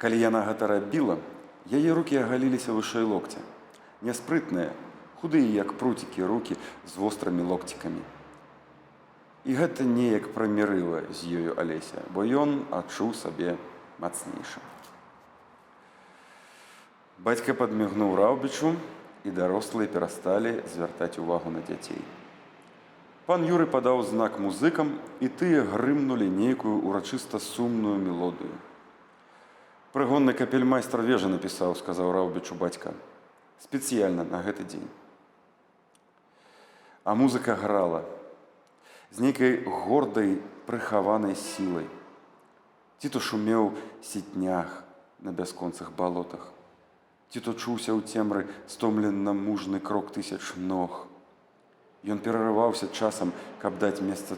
Калі яна гэта рабіла, яе рукі агаліліся вышэй локця. Няспрытныя, худыя, як пруцікі, рукі з вострымі локцікамі. І гэта неяк прамірыла з ёю Алеся, бо ён адчуў сабе мацнейшым. Бацька падмігнуў Раўбічу, і дарослыя перасталі звяртаць увагу на дзяцей. Пан Юрый падаў знак музыкам, і тыя грымнулі нейкую урачыста сумную мелодыю. «Прыгонны капельмайстар вежы напісаў», – сказаў Раўбічу бацька. «Спецыяльна на гэты дзень». А музыка грала з нейкай гордай прыхаванай сілай. Ці то шумеў сітнях на бясконцых балотах, ці то чуўся ў цемры стомлена-мужны крок тысяч ног. Ён перарываўся часам, каб даць месца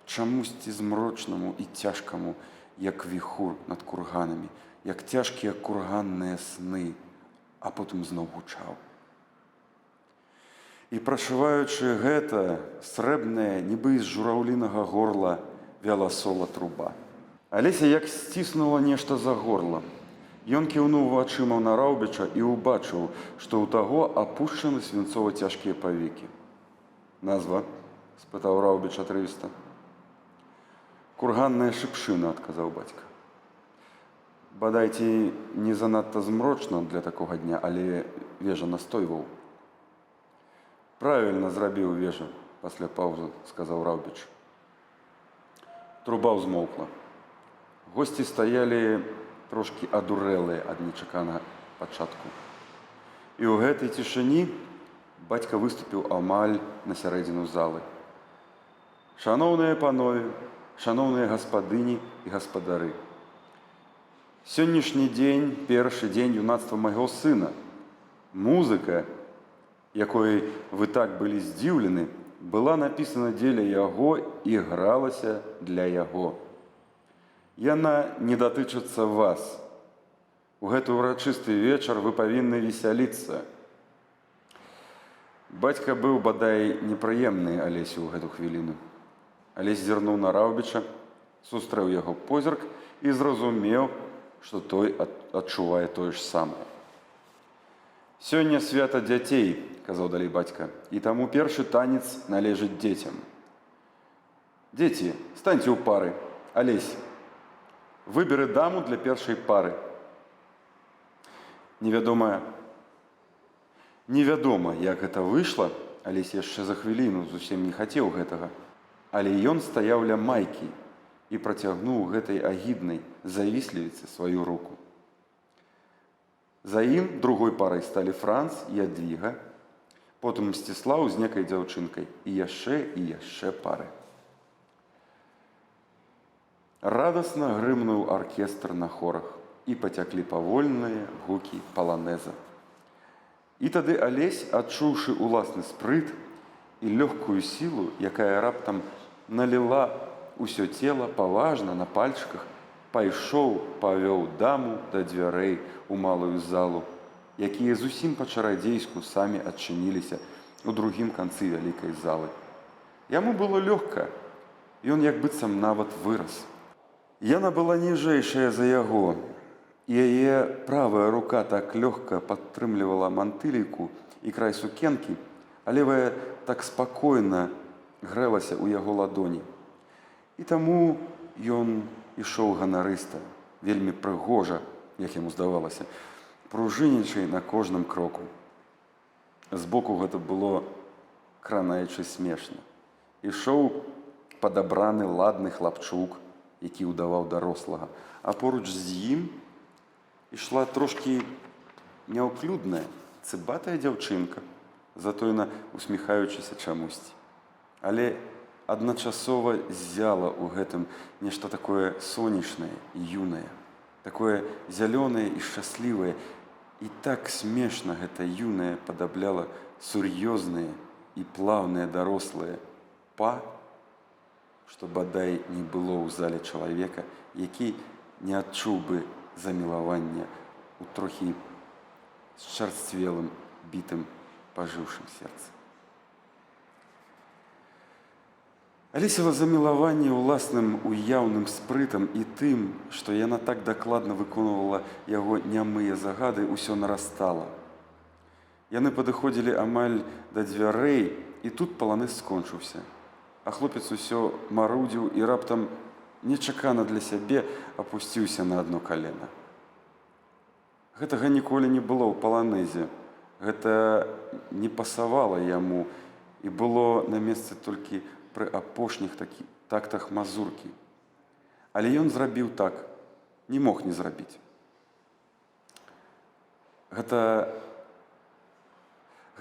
чамусьці змрочнаму і цяжкаму, як віхур над курганамі, як цяжкія курганныя сны, а потым зноў гучаў. І прашываючы гэта, срэбная, нібы з жураўлінага горла, вяла сола труба. Алеся як сціснула нешта за горла. Ён кіўнуў вачыма на Раўбіча і ўбачыў, што ў таго апушчаны свінцова-цяжкія павекі. «Назва?» – спытаў Раўбіч атрывіста. «Курганная шыпшына», – адказаў бацька. Бадайце, не занадта змрочна для такога дня, але вежа настойваў. «Правільна зрабіў вежа», – пасля паўзы сказаў Раўбіч. Труба ўзмоўкла. Госці стаялі трошкі адурэлыя ад нечаканага пачатку. І ў гэтай цішыні бацька выступіў амаль на сярэдзіну залы. «Шаноўныя панове, шаноўныя гаспадыні і гаспадары, Сённяшні дзень, першы дзень юнацтва майго сына. Музыка, якой вы так былі здзіўлены, была напісана дзеля яго і гралася для яго. Яна не датычыцца вас. У гэты ўрачысты вечар вы павінны весяліцца. Бацька быў бадай непрыемны Алесі ў гэту хвіліну. Алесь зірнуў на Раўбіча, сустрэў яго позірк і зразумеў, што той адчувае тое ж самае. «Сёння свята дзяцей», – казаў далей бацька, – «і таму першы танец належыць дзецям. Дзеці, станьце ў пары. Алесь, выберы даму для першай пары». Невядома, як гэта выйшла, Алесь яшчэ за хвіліну зусім не хацеў гэтага, але ён стаяў ля майкі і працягнуў гэтай агіднай завіслівіцы сваю руку. За ім другой парай сталі Франц і Ядвіга, потым Мсціслаў з некай дзяўчынкай і яшчэ пары. Радасна грымнуў аркестр на хорах і пацяклі павольныя гукі паланеза. І тады Алесь, адчуўшы ўласны спрыт і лёгкую сілу, якая раптам наліла ўсё цела паважна на пальчыках, павёў даму да дзвярэй у малую залу, якія зусім па-чарадзейску самі адчыніліся у другім канцы вялікай залы. Яму было лёгка, ён як быццам нават вырас. Яна была ніжэйшая за яго, і яе правая рука так лёгка падтрымлівала мантылейку і край сукенкі, а левая так спакойна грэлася ў яго ладоні. І таму ён ішоў ганарыста, вельмі прыгожа, як яму здавалася, пружынячай на кожным кроку. Збоку гэта было кранаючы смешна. Ішоў падабраны ладны хлапчук, які ўдаваў дарослага, а поруч з ім ішла трошкі няўклюдная, цыбатая дзяўчынка, затойна усміхаючыся чамусьці. Але адначасова ззяла ў гэтым нешта такое сонечнае і юнае, такое зялёнае і шчаслівае, і так смешна гэта юнае падабляла сур'ёзныя і плаўныя дарослыя па, што бадай не было ў зале чалавека, які не адчуў бы замілавання ў трохі зчарствелым, бітым, пажыўшым сердце. Алесева замілаванне ўласным уяўным спрытам і тым, што яна так дакладна выконвала яго нямыя загады, усё нарастала. Яны падыходзілі амаль да дзвярэй, і тут паланез скончыўся. А хлопец усё марудзіў і раптам нечакана для сябе апусціўся на адно калена. Гэтага ніколі не было ў паланезе. Гэта не пасавала яму і было на месцы толькі пры апошніх тактах мазуркі. Але ён зрабіў так, не мог не зрабіць. Гэта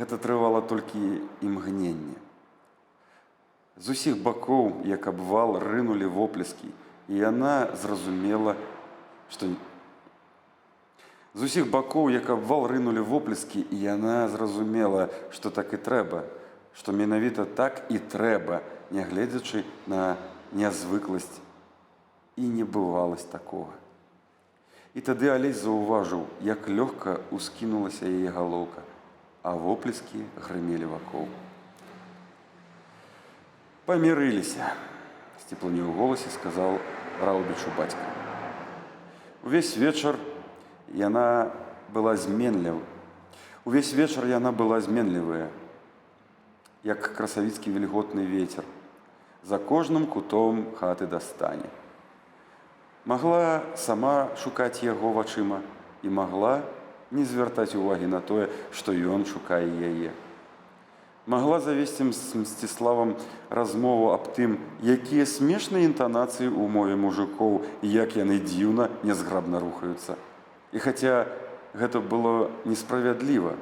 трывала толькі імгненне. З усіх бакоў, як абвал, рынулі воплескі, і яна зразумела, што... З усіх бакоў, як абвал, рынулі воплескі, і яна зразумела, што так і трэба, што менавіта так і трэба, нягледзячы на нязвыкласць і небываласць такога. І тады Алесь заўважыў, як лёгка ўскінулася яе галоўка, а воплескі грымелі вакол. «Памірыліся», – з цеплынёй у голасе сказаў Раўбічу бацька. Увесь вечар яна была зменлівая, як красавіцкі вільготны вецер, за кожным кутом хаты дастане. Магла сама шукаць яго вачыма і магла не звяртаць увагі на тое, што ён шукае яе. Магла завесці з Мсціславам размову аб тым, якія смешныя інтанацыі ў мове мужикоў і як яны дзіўна, нязграбна рухаюцца. І хаця гэта было несправядліва,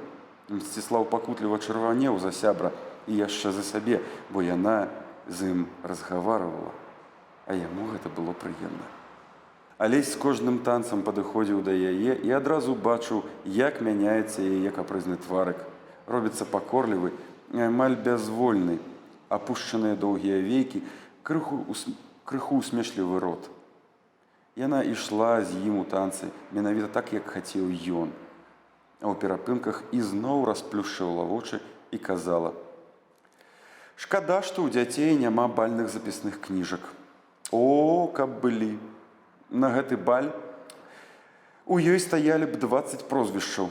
Мсціслаў пакутліва чырванеў за сябра і яшчэ за сябе, бо яна з ім разгаварвала, а яму гэта было прыемна. Алесь з кожным танцам падыходзіў да яе і адразу бачыў, як мяняецца яе капрызны тварык. Робіцца пакорлівы і амаль бязвольны, апушчаныя доўгія вейкі, крыху усмешлівы рот. Яна ішла з ім у танцы менавіта так, як хацеў ён. А ў перапынках ізноў расплюшчыла вочы і казала: «Шкада, што ў дзяцей няма бальных запісных кніжак. О, каб былі! На гэты баль у ёй стаялі б 20 прозвішчаў.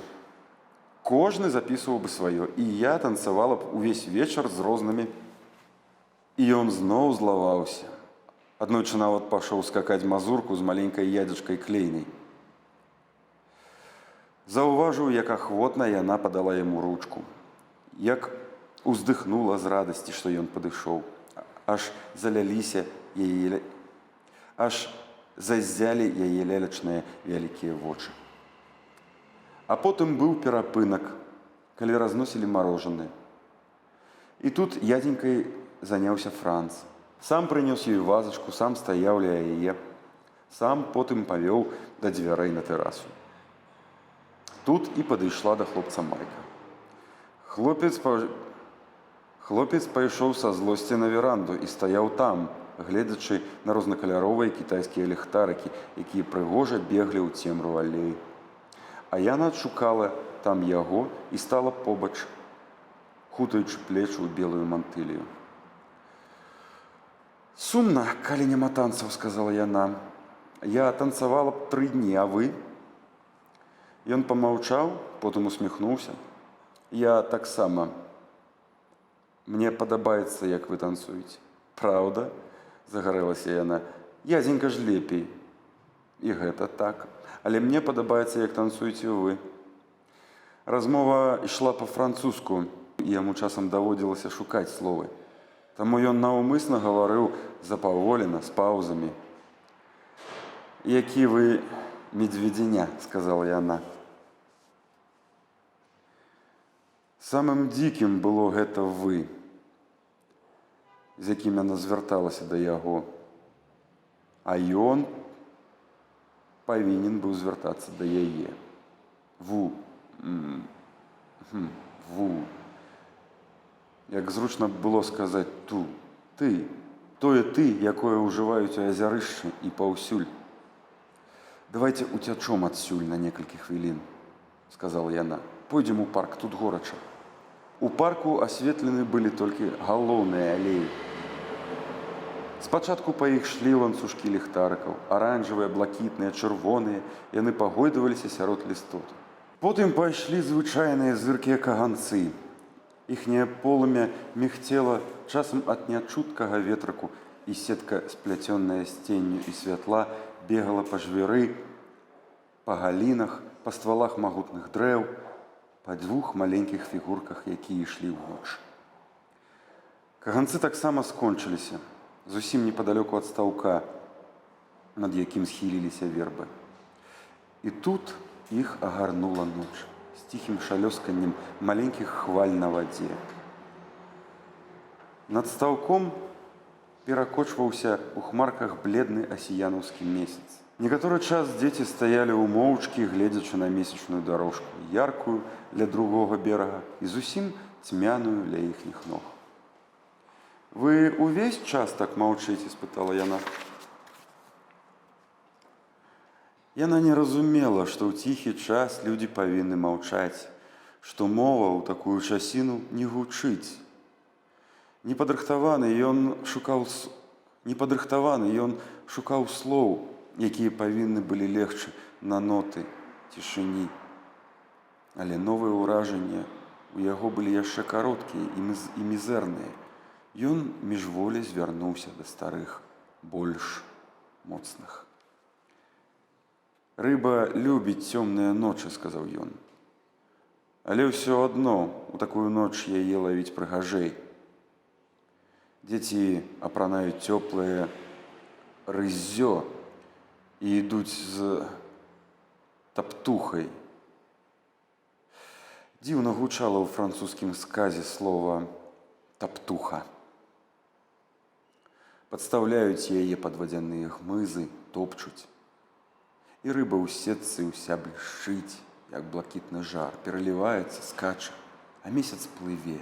Кожны запісваў бы сваё, і я танцавала б увесь вечар з рознымі». І ён зноў злаваўся. Аднойчы нават пашоў скакаць мазурку з маленькай ядзечкай клейнай. Заўважыў, як ахвотна яна падала яму ручку, як уздыхнула з радасці, што ён падышоў. Аж заззялі яе лялечныя вялікія вочы. А потым быў перапынак, калі разносілі марожаныя. І тут ядзенькай заняўся Франц. Сам прынёс ёй вазачку, сам стаяў ля яе, сам потым павёў да дзвярэй на тэрасу. Тут і падышла да хлопца Майка. Хлопец пайшоў са злосці на веранду і стаяў там, гледзячы на рознакаляровыя кітайскія ліхтарыкі, якія прыгожа беглі ў цемру алеі. А яна адшукала там яго і стала побач, хутаючы плечы ў белую мантылію. «Сумна, калі няма танцаў», – сказала яна. «Я танцавала б 3 дні, а вы?» Ён памаўчаў, потым усміхнуўся. «Я таксама. Мне падабаецца, як вы танцуеце». «Праўда?» – загарэлася яна. «Ядзенька ж лепей». «І гэта так. Але мне падабаецца, як танцуеце вы». Размова ішла па-французску, і яму часам даводзілася шукаць словы. Таму ён наўмысна гаварыў запаволена, з паўзамі. «Які вы медведзіня», – сказала яна. Самым дзікім было гэта «вы», з якім яна звярталася да яго. А ён павінен быў звяртацца да яе. «Ву». Як зручна было сказаць «ту». «Ты». Тое «ты», якое ўжываюць у азярышчы і паўсюль. «Давайце уцячом адсюль на некалькі хвілін», – сказала яна. «Пойдзем у парк, тут горача». У парку асветлены былі толькі галоўныя алеі. Спачатку па іх шлі ланцужкі ліхтарыкаў, аранжавыя, блакітныя, чырвоныя, яны пагойдваліся сярод лістот. Потым пайшлі звычайныя зыркія каганцы. Іхняе полымя мігцела часам ад нячуткага ветраку, і сетка, спляцённая з ценню і святла, бегала па жвіры, па галінах, па ствалах магутных дрэў, па 2 маленькіх фігурках, якія ішлі ў ноч. Каганцы таксама скончыліся, зусім непадалёку ад стаўка, над якім схіліліся вербы. І тут іх агарнула ноч з ціхім шалёсканнем маленькіх хваль на вадзе. Над стаўком перакочваўся ў хмарках бледны асіянаўскі месяц. Некаторы час дзеці стаялі ў моўчкі, гледзячы на месячную дарожку, яркую ля другога берага і зусім цьмяную ля іхніх ног. «Вы увесь час так маўчыце?» – спытала яна. Яна не разумела, што ў ціхі час людзі павінны маўчаць, што мова ў такую часіну не гучыць. Непадрыхтаваны ён шукаў слоў, якія павінны былі легчы на ноты цішыні. Але новыя ўражанні ў яго былі яшчэ кароткія і мізэрныя. Ён міжволі звярнуўся да старых, больш моцных. «Рыба любіць цёмныя ночы», – сказаў ён. «Але ўсё адно у такую ноч яе лавіць прыгажэй. Дзеці апранаюць цёплае рыззё і ідуць з таптухай». Дзіўна гучала ў французскім сказе слова «таптуха». Падстаўляюць яе пад вадзяныя хмызы, топчуць. І рыба ў сетцы ўся блішчыць, як блакітны жар, пераліваецца, скача, а месяц плыве.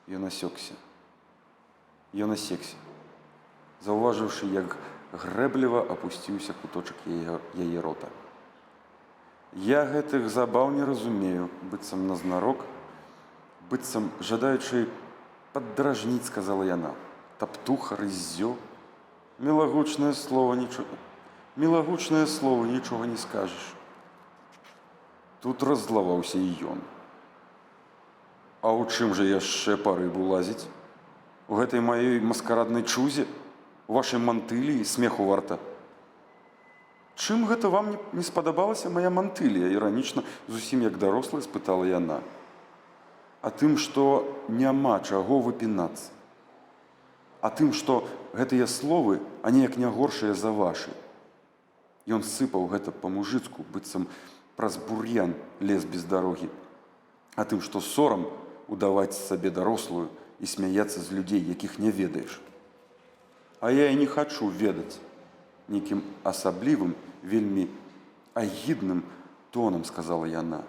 Ён асёкся. Ён асекся, заўважыўшы, як грэбліва апусціўся куточак яе рота. Я гэтых забаў не разумею, быццам назнарок, быццам жадаючы паддражніць, сказала яна. Таптуха, рыззё, мілагучнае слова нічога не скажаш. Тут раззлаваўся і ён. А ў чым жа яшчэ па рыбу лазіць? У гэтай маёй маскараднай чузе, у вашай мантыліі смеху варта. Чым гэта вам не спадабалася моя мантылія? Іранічна, зусім як дарослая, спытала яна. А тым, што няма чаго выпінацца. А тым, што гэтыя словы, а неяк не горшыя за вашы. Ён сыпаў гэта па-мужыцку, быццам праз бур'ян лез без дарогі. А тым, што сорам удаваць сабе дарослую і смяяцца з людзей, якіх не ведаеш. А я і не хачу ведаць. Нейкім асаблівым, вельмі агідным тонам сказала яна.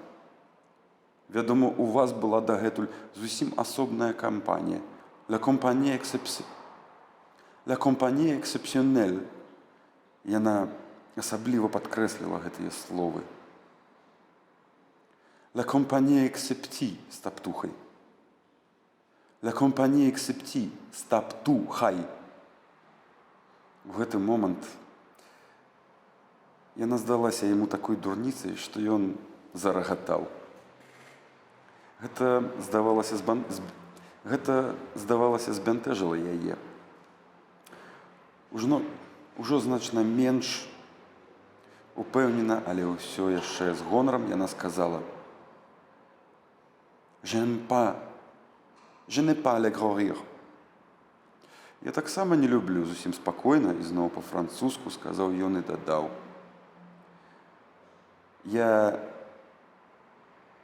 Вядома, у вас была дагэтуль зусім асобная кампанія. La compagnie exceptionnelle. Яна асабліва падкрэсліла гэтыя словы. La compagnie exceptie з таптухай. La compagnie exceptie з таптухай. У гэты момант яна здалася яму такой дурніцай, што ён зарагатаў. Гэта, здавалася, збянтэжыла яе. Ужо значна менш упэўнена, але ўсё яшчэ з гонарам яна сказала: Je n'ai pas les gros rires. Я таксама не люблю, зусім спакойна, і зноў па-французску сказаў ён і дадаў. Я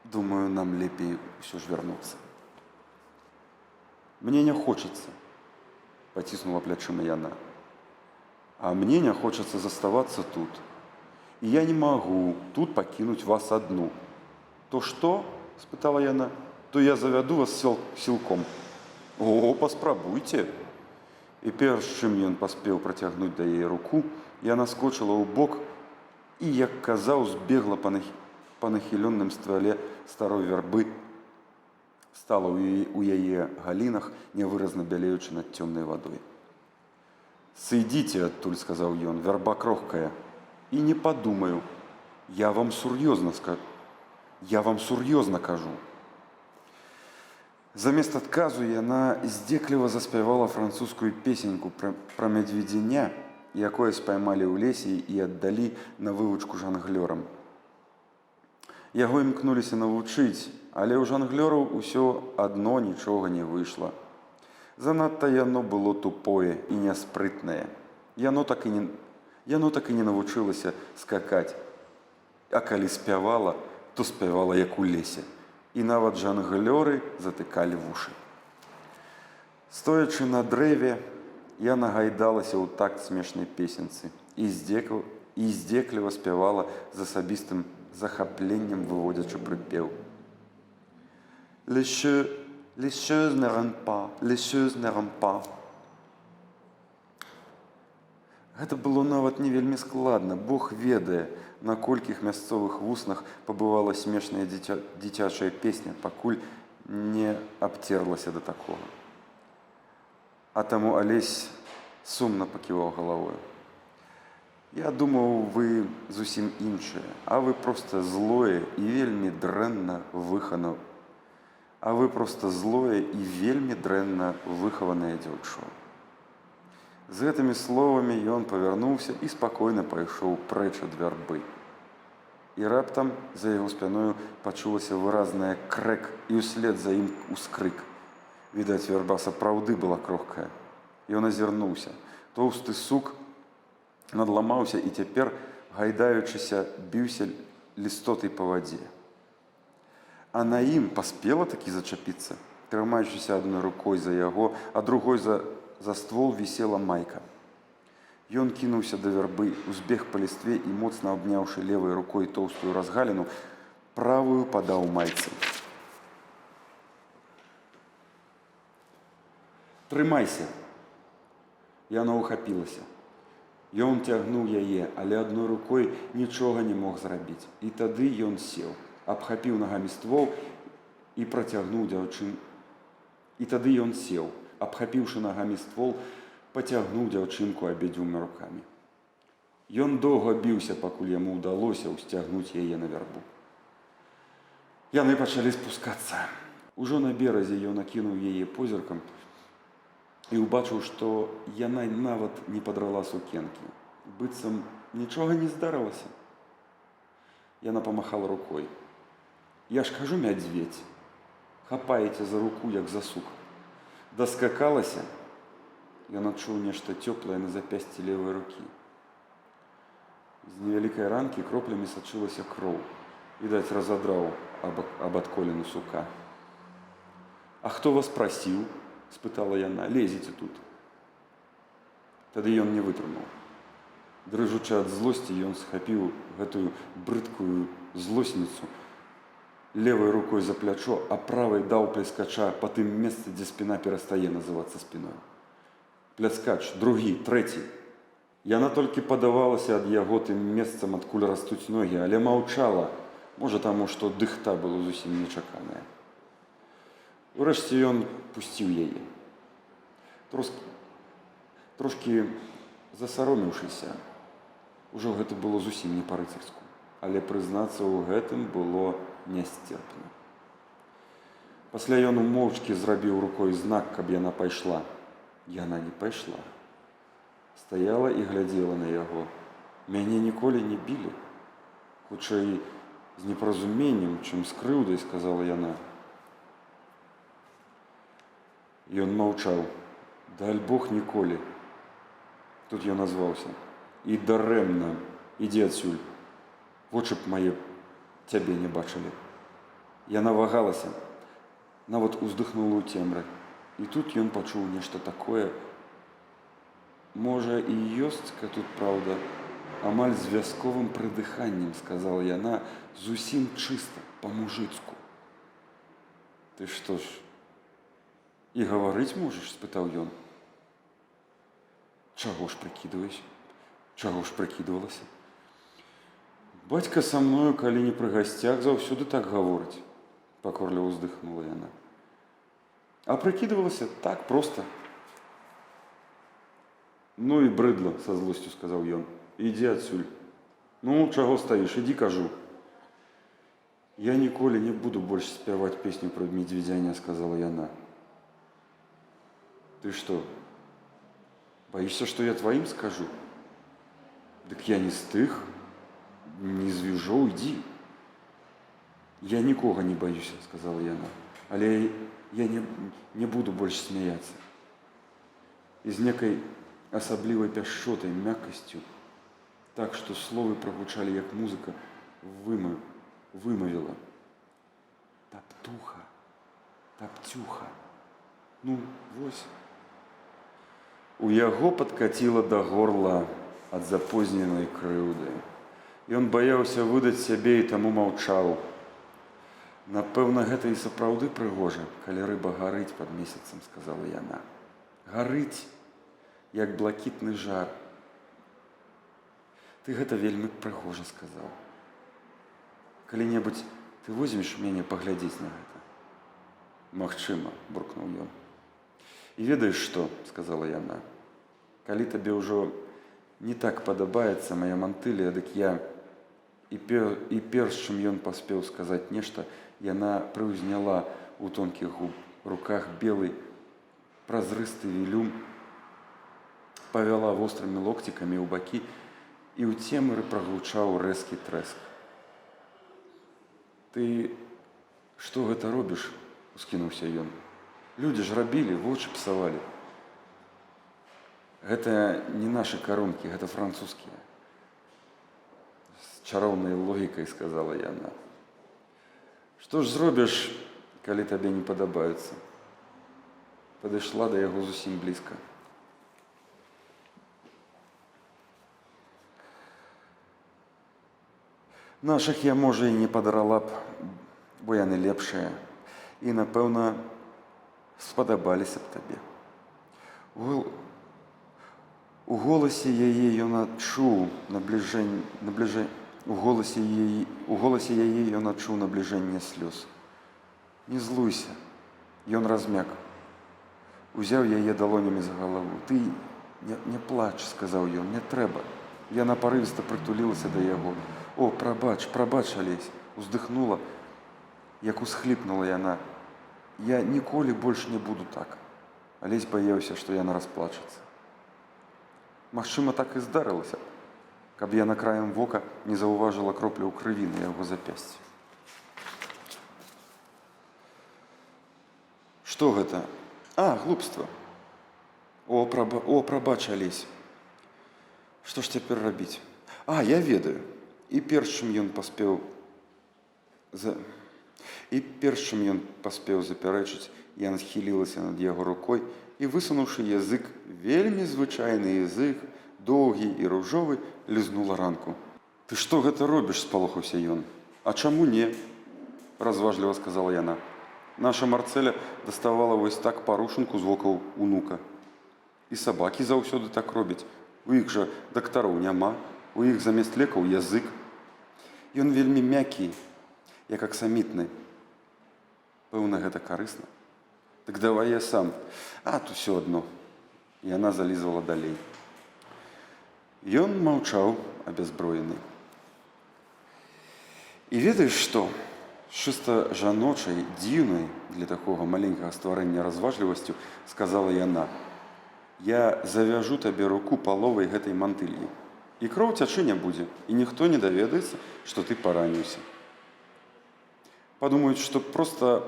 думаю, нам лепей усё ж вярнуцца. Мне не хочацца, паціснула плячыма яна. А мне не хочацца заставацца тут. І я не магу тут пакінуць вас адну. То што? Спытала яна. То я завяду вас сілком. О, паспрабуйце. І перш чым ён паспеў працягнуць да яе руку, яна скочыла ў бок і, як казаў, збегла па нахіленным ствале старой вярбы, стала ў яе галінах, нявыразна бялеючы над цёмнай вадой. «Сыдзіце адтуль», — сказаў ён, — «вярба крохкая. І не падумаю. Я вам сур'ёзна кажу». Замест адказу яна здзекліва заспявала французскую песеньку пра мядзведзіня, якое спаймалі ў лесе і аддалі на вывучку жанглёрам. Яго імкнуліся навучыць, але ў жанглёраў усё адно нічога не выйшла. Занадта яно было тупое і няспрытнае. Яно так і не навучылася скакаць. А калі спявала, то спявала як у лесе. І нават жанглёры затыкалі вушы. Стоячы на дрэве, я нагайдалася ў такт смешнай песенцы і здзекліва спявала з асабістым захапленнем, выводзячы прыпеў. Les choses ne rentrent pas, les choses ne rentrent pas. Гэта было нават не вельмі складна. Бог ведае, на колькіх мясцовых вуснах пабывала смешная дзіцячая песня, пакуль не абцерлася да такога. А таму Алесь сумна паківаў галавою. Я думаў, вы зусім іншыя, а вы проста злое і вельмі дрэнна выхаванае дзяўчо. З гэтымі словамі ён павярнуўся і спакойна пайшоў прэч ад вярбы. І раптам за яго спяною пачулася выразнае крэк і ўслед за ім ускрык. Відаць, вярба сапраўды была крохкая. Ён азірнуўся. Тоўсты сук надламаўся і цяпер, гайдаючыся, біўся лістотай па вадзе. А на ім паспела такі зачапіцца, трымаючыся адной рукой за яго, а другой за ствол вісела майка. Ён кінуўся да вярбы, узбег па лістве і, моцна абняўшы левай рукой тоўстую разгаліну, правую падаў мальцы. «Трымайся!» Яна ўхапілася. Ён цягнуў яе, але адной рукой нічога не мог зрабіць. І тады ён сеў, абхапіў нагамі ствол і працягнуў дзяўчыну. І тады ён сеў, абхапіўшы нагамі ствол, пацягнуў дзяўчынку абедзвюма рукамі. Ён доўга біўся, пакуль яму ўдалося ўсцягнуць яе на вярбу. Яны пачалі спускацца. Ужо на беразе ён акінуў яе позіркам і ўбачыў, што яна нават не падрала сукенкі. Быццам нічога не здарылася. Яна памахала рукой. «Я ж кажу, мядзведь, хапаеце за руку, як за сук». Даскакалася. Ён адчуў нешта цёплае на запясці левай рукі. З невялікай ранкі кроплямі сачылася кроў. Відаць, разадраў аб адколіну сука. «А хто вас прасіў?» – спытала яна. «Лезеце тут». Тады ён не вытрымаў. Дрыжучы ад злосці, ён схапіў гэтую брыдкую злосніцу левой рукой за плячо, а правай даў пляскача па тым месцы, дзе спіна перастае называцца спіной. Пляскач, другі, трэці. Яна толькі падавалася ад яго тым месцам, адкуль растуць ногі, але маўчала, можа таму, што дыхта была зусім нечаканая. Урэшце ён пусціў яе. Трошкі засаромеўшыся, ужо гэта было зусім не па-рыцарску, але прызнацца ў гэтым было нясцерпна. Пасля ён моўчкі зрабіў рукой знак, каб яна пайшла. Яна не пайшла. Стаяла і глядзела на яго. «Мяне ніколі не білі. Хутчэй з непаразуменнем, чым з крыўдай», – сказала яна. Ён маўчаў. «Даль Бог, ніколі». Тут ён назваўся. «І дарэмна, ідзі адсюль. Вочы б мае цябе не бачылі». Яна вагалася, нават уздыхнула ў цемры. І тут ён пачуў нешта такое. «Можа, і ёстка тут, праўда, амаль з вясковым прыдыханнем», – сказала яна, зусім чыста, па-мужыцку. «Ты што ж, і гаварыць можаш?» – спытаў ён. «Чаго ж прыкідваеш? Чаго ж прыкідвалася?» «Бацька са мною, калі не пры гасцях, заўсёды так гаворыць», – пакорліва ўздыхнула яна. «А прыкідвалася так проста». «Ну і брыдла», – са злосцю сказаў ён. «Ідзі адсюль. Ну, чаго стаіш? Ідзі, кажу». «Я ніколі не буду больш спяваць песню пра медведзяня», – сказала яна. «Ты што, боишься, что я твоим скажу?» «Дык я не з тых, не звіжоў, ідзі». «Я нікога не боюся», – сказала яна. «Але я не буду больш смяяцца». І з некай асаблівай пяшчотай, мяккасцю, так, што словы прагучалі, як музыка, вымавіла: «Таптуха, таптюха, ну, вось». У яго падкаціла да горла ад запозненай крыўды. Ён баяўся выдаць сябе і таму маўчаў. «Напэўна, гэта і сапраўды прыгожа, калі рыба гарыць пад месяцам», – сказала яна. «Гарыць, як блакітны жар». «Ты гэта вельмі прыгожа сказаў. Калі-небудзь ты возьмеш мяне паглядзець на гэта?» «Магчыма», – буркнуў ён. «І ведаеш што?» – сказала яна. «Калі табе ўжо не так падабаецца моя мантылія, дык я…» І перш чым ён паспеў сказаць нешта, яна прыўзняла ў тонкіх руках белы празрысты вілюм, павяла вострымі локцікамі ў бакі, і ў цемры прагучаў рэзкі трэск. «Ты што гэта робіш?» – ускінуўся ён. «Людзі ж рабілі, вочы псавалі». «Гэта не нашы карункі, гэта французскія». З чароўнай логікай сказала яна. «Што ж зробіш, калі табе не падабаюцца?» Падышла да яго зусім блізка. Нашых я, можа, і не падарала б, бо яны лепшыя. І, напэўна, спадабаліся б табе. У голасе яе ён адчуў набліжэнне слёз. Не злуйся, ён размяк. Узяў яе далонямі за галаву. Ты не плач, сказаў ён, не трэба. Яна парывіста прытулілася да яго. О, прабач, Алесь, уздыхнула, як усхліпнула яна. Я ніколі больш не буду так. Алесь баяўся, што яна расплачацца. Магчыма, так і здарылася, каб яна краем вока не заўважыла кропляў крыві на яго запясці. Што гэта? А, глупства. О, прабач, Алесь. Што ж цяпер рабіць? А, я ведаю. І перш чым ён паспеў запярэчыць, яна схілілася над яго рукой і, высунуўшы язык, вельмі звычайны язык, доўгі і ружовы, лізнула ранку. Ты што гэта робіш? Спалохаўся ён. А чаму не? Разважліва сказала яна. Наша Марцэля даставала вось так парушынку з вокаў унука. І сабакі заўсёды так робяць. У іх жа дактароў няма, у іх замест лекаў язык. Ён вельмі мяккі, як аксамітны. Пэўна, гэта карысна. Так давай я сам. А, то ўсё адно. Яна залізвала далей. Ён маўчаў, абязброены. І ведаеш што? Чыста жаночай, дзіўнай для такога маленькага стварэння разважлівасцю сказала яна. Я завяжу табе руку паловай гэтай мантыллі. І кроў цячы не будзе, і ніхто не даведаецца, што ты параніўся. Падумаюць, што проста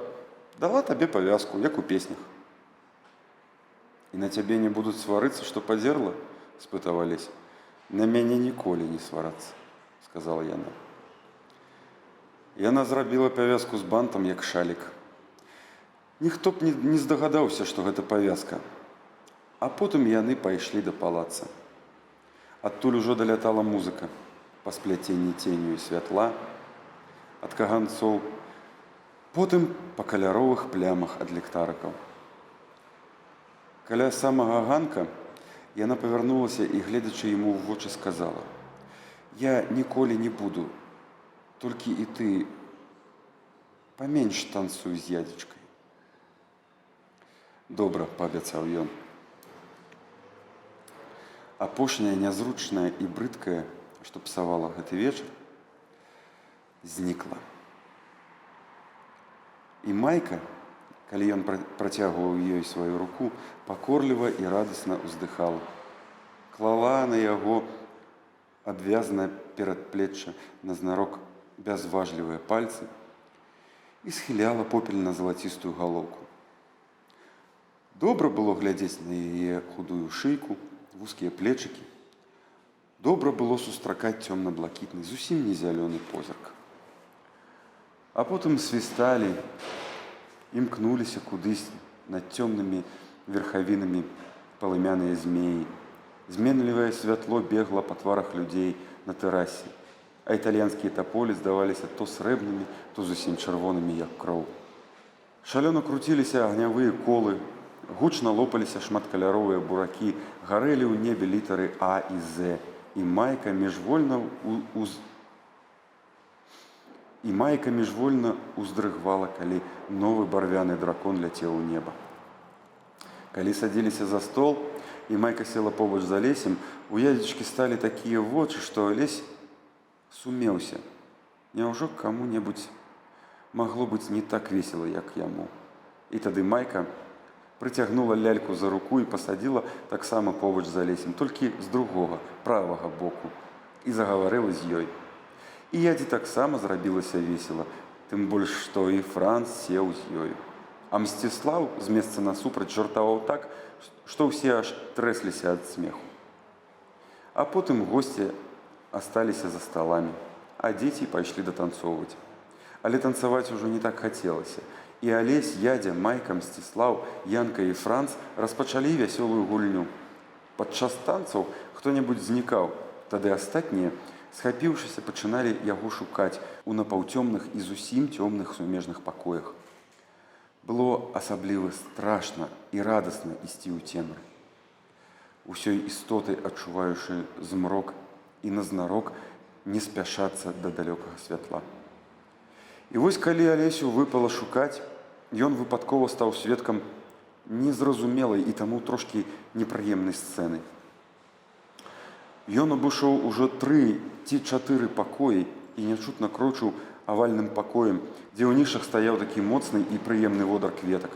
дала табе павязку, як у песнях. І на цябе не будуць сварыцца, што падзерла? Спытаў Алесь. На мяне ніколі не сварацца, сказала яна. Яна зрабіла павязку з бантам, як шалік. Ніхто б не здагадаўся, што гэта павязка. А потым яны пайшлі да палаца. Адтуль ужо далятала музыка па спляценні ценю і святла, ад каганцоў, потым па каляровых плямах ад ліхтарыкаў. Каля самага ганка яна павярнулася і, гледзячы яму ў вочы, сказала: «Я ніколі не буду, толькі і ты паменш танцуй з ядзечкай». Добра, паабяцаў ён. Апошняя нязручная і брыдкая, што псавала гэты вечар, знікла. І Майка, калі ён працягваў ёй сваю руку, пакорліва і радасна ўздыхала. Клала на яго адвязанае перадплечча назнарок бязважлівыя пальцы і схіляла попель на залацістую галоўку. Добра было глядзець на яе худую шыйку, вузкія плечыкі. Добра было сустракаць цёмна-блакітны, зусім не зялёны позірк. А потым свісталі, імкнуліся кудысь над цёмнымі верхавінамі палымяныя змеі. Зменлівае святло бегла па тварах людзей на тэрасе, а італьянскія таполі здаваліся то срэбнымі, то зусім чырвонымі, як кроў. Шалёна круціліся агнявыя колы, гучна лопаліся шматкаляровыя буракі, гарэлі ў небе літары А і З, і Майка міжвольна ўздрыгвала, калі новы барвяны дракон ляцеў у неба. Калі садзіліся за стол, і Майка села побач з Алесем, у ядзечкі сталі такія вочы, што Алесь сумеўся. Няўжо каму-небудзь магло быць не так весела, як яму? І тады Майка прыцягнула ляльку за руку і пасадзіла таксама побач з Алесем, толькі з другога, правага боку, і загаварыла з ёй. І ядзе таксама зрабілася весела, тым больш, што і Франц сеў з ёю. А Мсціслаў з месца насупраць жартаваў так, што ўсе аж трэсліся ад смеху. А потым госці асталіся за сталамі, а дзеці пайшлі датанцоўваць. Але танцаваць ужо не так хацелася. І Алесь, Ядзя, Майка, Мсціслаў, Янка і Франц распачалі вясёлую гульню. Падчас танцаў хто-небудзь знікаў, тады астатнія Схапіўшыся, пачыналі яго шукаць у напаўцёмных і зусім цёмных сумежных пакоях. Было асабліва страшна і радасна ісці ў цемры. Усёй істотай адчуваючы змрок і назнарок не спяшацца да далёкага святла. І вось калі Алесю выпала шукаць, ён выпадкова стаў сведкам незразумелай і таму трошкі непрыемнай сцэны. Ён абышоў ужо 3 ці 4 пакоі і нячутна крочыў авальным пакоем, дзе ў нішах стаяў такі моцны і прыемны водар кветак,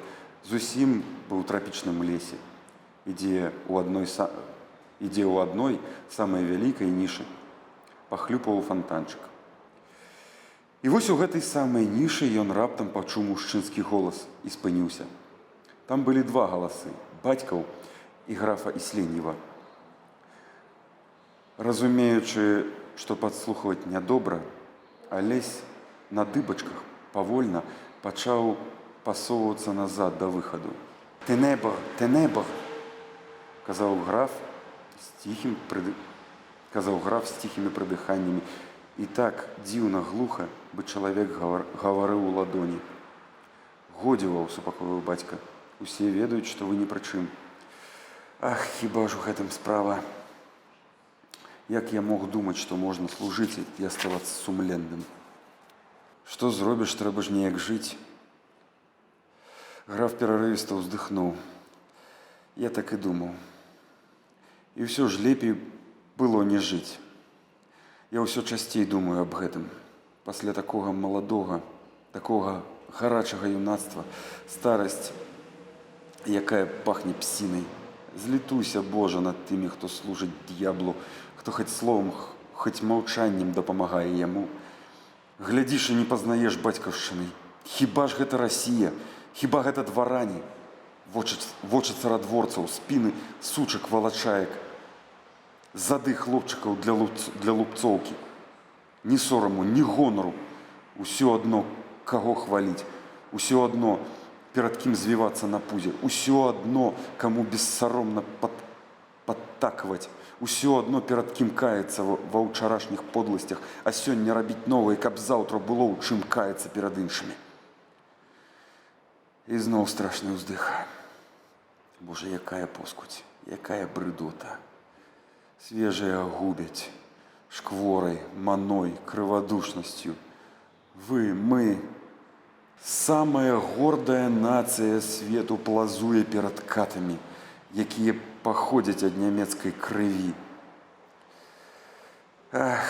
зусім быў у трапічным лесе, ідзе ў адной самай вялікай нішы пахлюпаў фантанчык. І вось у гэтай самай нішы ён раптам пачуў мужчынскі голас і спыніўся. Там былі 2 галасы – бацькаў і графа Ісленьева. Разумеючы, што падслухваць нядобра, Алесь на дыбачках павольна пачаў пасоўвацца назад да выхаду. «Тенебр, тенебр!» – казаў граф з ціхімі прыдыханнямі. І так дзіўна глуха, бы чалавек гаварыў у ладоні. «Годзе вам», – супакоіў бацька. «Усе ведаюць, што вы ні пры чым». «Ах, хіба ж у гэтым справа? Як я мог думаць, што можна служыць і аставацца сумленным? Што зробіш, трэба ж неяк жыць». Граф перарывіста ўздыхнуў. «Я так і думаў. І ўсё ж лепей было не жыць. Я ўсё часцей думаю аб гэтым. Пасля такога маладога, такога гарачага юнацтва, старасць, якая пахне псінай. Злітуйся, Божа, над тымі, хто служыць д'яблу, хто хоць словам, хоць маўчаннем дапамагае яму. Глядзіш і не пазнаеш бацькаўшчыны. Хіба ж гэта Расія? Хіба гэта дваране? Вочы царадворцаў, спіны сучак валачаек, зады хлопчыкаў для лупцоўкі. Ні сораму, ні гонару. Усё адно, каго хваліць. Усё адно, перад кім звівацца на пузе. Усё адно, каму бессаромна падтакваць. Усё адно, перад кім каяцца ва ўчарашніх подласцях, а сёння рабіць новае, каб заўтра было ў чым каяцца перад іншымі». І зноў страшны ўздых. Божа, якая поскудзь, якая брыдота. Свежыя губяць шкворай, маной, крывадушнасцю. Вы, мы, самая гордая нацыя свету плазуе перад катамі, якія паходзяць ад нямецкай крыві. Ах,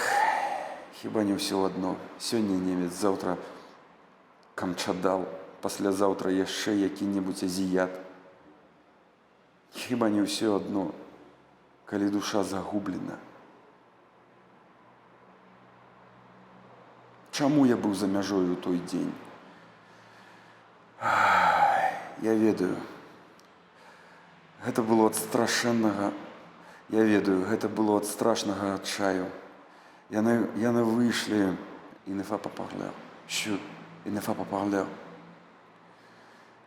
хіба не ўсё адно. Сёння немец, заўтра камчадал, паслязаўтра яшчэ які-небудзь азіят. Хіба не ўсё адно, калі душа загублена. Чаму я быў за мяжой у той дзень? Я ведаю. Гэта было ад страшэннага. Я ведаю, гэта было ад страшнага адчаю. Яны выйшлі, і не фа папарлеў. Щу, і не фа папарлеў.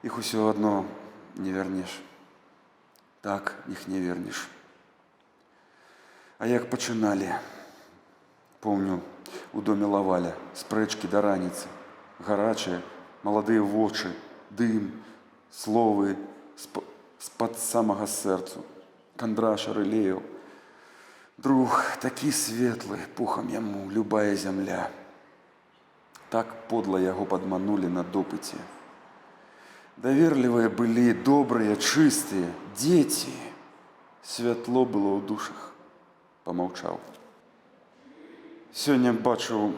Іх усё адно не вернеш. Так, іх не вернеш. А як пачыналі? Помню, у доме Лаваля, спрэчкі да раніцы, гарачыя, маладыя вочы, дым, словы з-пад самага сэрцу. Кандраша рылеяў. Друг, такі светлы, пухам яму, любая зямля. Так подла яго падманулі на допыце. Даверлівыя былі, добрыя, чыстыя, дзеці. Святло было ў душах. Памаўчаў. Сёння бачыў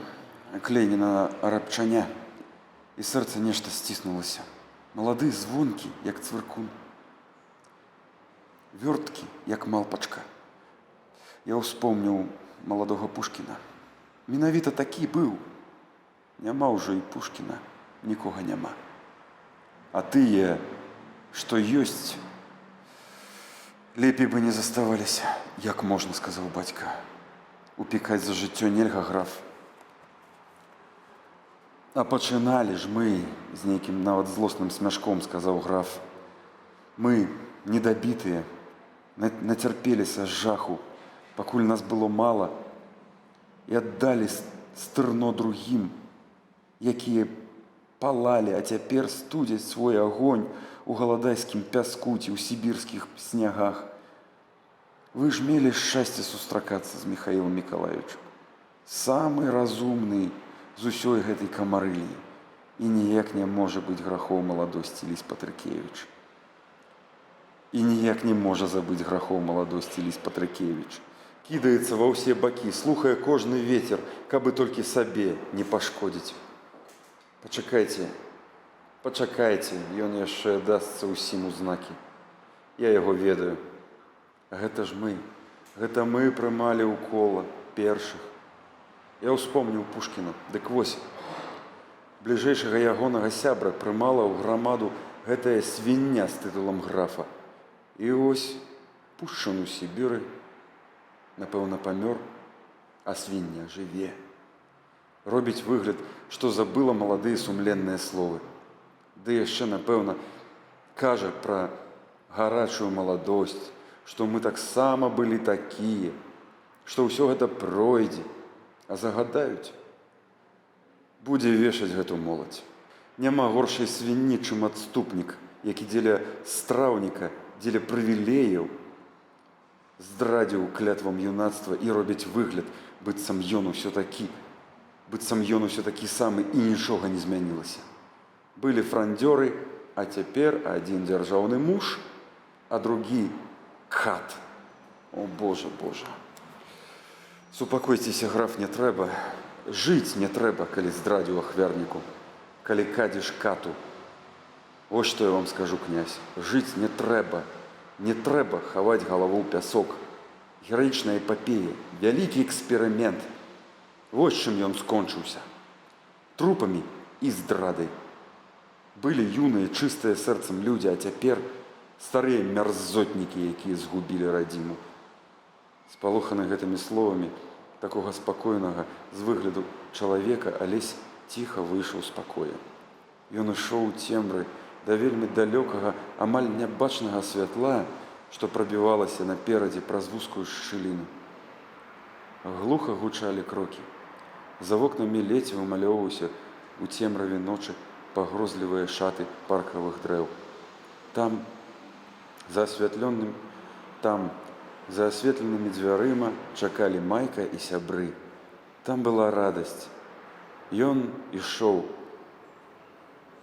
Клейніна арабчаня, і сэрца нешта сціснулася. Малады, звонкі, як цвыркун. Вёрткі, як малпачка. Я ўспомніў маладога Пушкіна. Менавіта такі быў. Няма ўжо і Пушкіна, нікога няма. А тыя, што ёсць, лепей бы не заставаліся. Як можна, сказаў бацька. Упікаць за жыццё нельга, граф. А пачыналі ж мы, з нейкім нават злосным смяшком, сказаў граф. Мы, недабітыя, нацярпеліся з жаху, пакуль нас было мала. і аддалі стырно другім, якія палалі, а цяпер студзяць свой агонь у галадайскім пяску ці ў сібірскіх снягах. Вы ж мелі шчасце сустракацца з Міхаілам Мікалаевичам. Самы разумны з усёй гэтай камарылі. І ніяк не можа быць грахоў маладосці Ліс Патрыкевіч. І ніяк не можа забыць грахоў маладосці Ліс Патрыкевіч. Кідаецца ва ўсе бакі, слухае кожны вецер, каб бы толькі сабе не пашкодзіць. Пачакайце, пачакайце, ён яшчэ дасца ўсім у знакі. Я яго ведаю. Гэта ж гэта мы прымалі ў кола першых. Я ўспомніў Пушкіна. Дык вось, бліжэйшага ягонага сябра прымала ў грамаду гэтая свіння з тытулам графа. І вось пушчан у Сібіры, напэўна, памёр, а свіння жыве. Робіць выгляд, што забыла маладыя сумленныя словы. Ды яшчэ, напэўна, кажа пра гарачую маладосць, што мы таксама былі такія, што ўсё гэта пройдзе, а загадаюць. Будзе вешаць гэту моладзь. Няма горшай свінні, чым адступнік, які дзеля страўніка, дзеля прывілеяў здрадзіў клятвам юнацтва і робіць выгляд, быццам ён усё такі самы і нічога не змянілася. Былі франдзёры, а цяпер адзін дзяржаўны муж, а другі кат. О, Божа, Божа. Супакойцеся, граф, не трэба. Жыць не трэба, калі здрадзіў ахвярніку, калі кадзіш кату. Вось што я вам скажу, князь. Жыць не трэба. Не трэба хаваць галаву ў пясок. Гераічная эпапея, вялікі эксперымент. Вось чым ён скончыўся. Трупамі і здрадай. Былі юныя, чыстыя сэрцам людзі, а цяпер старыя мярзотнікі, якія згубілі радзіму. Спалоханы гэтымі словамі такога спакойнага з выгляду чалавека, Алесь ціха выйшаў з пакоя. Ён ішоў у цемры да вельмі далёкага, амаль нябачнага святла, што прабівалася наперадзе праз вузкую шчыліну. Глуха гучалі крокі. За вокнамі ледзь вымалёўваўся у цемраве ночы пагрозлівыя шаты паркавых дрэў. Там, за асветленымі дзвярыма, чакалі Майка і сябры. Там была радасць. Ён ішоў,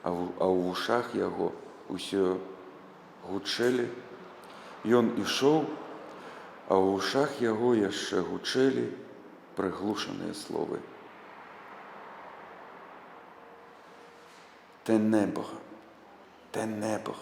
а ў вушах яго ўсё гучэлі. Ён ішоў, а ў вушах яго яшчэ гучэлі прыглушаныя словы. Ténèbres, ténèbres.